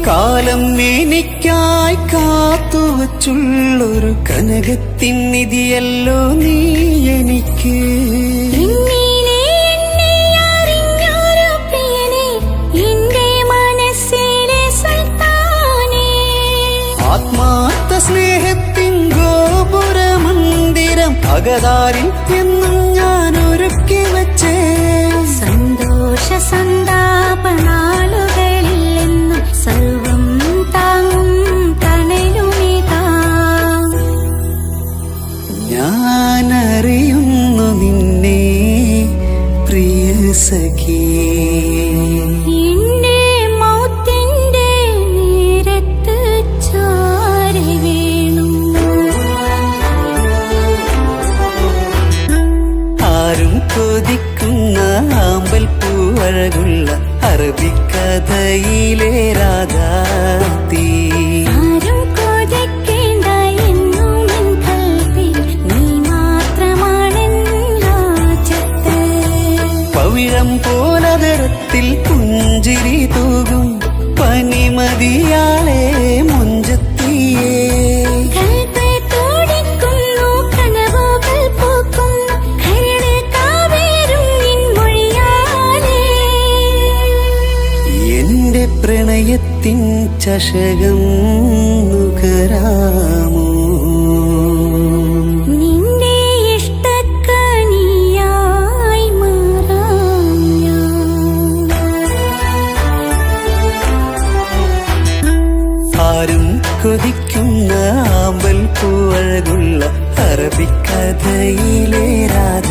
കാലം എനിക്കായി കാത്തുവച്ചുള്ളൊരു കനകത്തിൻ നിധിയല്ലോ നീ എനിക്ക്. എന്നിലെ എന്നെ അറിഞ്ഞൊരു പ്രിയനെ, എന്റെ മനസ്സിലെ സുൽത്താനേ. ആത്മാർത്ഥ സ്നേഹത്തിൻ ഗോപുര മന്ദിരം അകതാരിൽ എന്നും ഞാൻ ഒരുക്കി വച്ചേ. സന്തോഷ സന്താപനാളുകളിൽ എന്നും സർവം താങ്ങും തണലുമിതാ. ഞാനറിയുന്നു നിന്നെ പ്രിയ സഖി. എന്റെ മൗത്തിന്റെ നേരത്ത് ചാരി വീണു. ആരും കൊതിക്കുന്ന ആമ്പൽ പൂവഴകുള്ള അറബിക്കഥയിലെ രാജാത്തി. ആരും കൊതിക്കേണ്ട എന്നുമെൻ കൽവിൽ നീ മാത്രമാണെൻ ഹാജത്ത്. പവിഴം പോലതരത്തിൽ പുഞ്ചിരി തൂകും പനിമതിയാളെ മുഞ്ചത്തിയേ. കൽബ് തുടിക്കുന്നു, കനവുകൾ പൂക്കുന്നു, കരള് കാവേരും നിൻ മൊഴിയാലേ. എന്റെ പ്രണയത്തിൻ ചഷകം നുകരാമോ? നിന്റെ ഇഷ്ട കൊതിക്കുന്ന ആമ്പൽ പൂവഴകുള്ള അറബിക്കഥയിലെ രാധ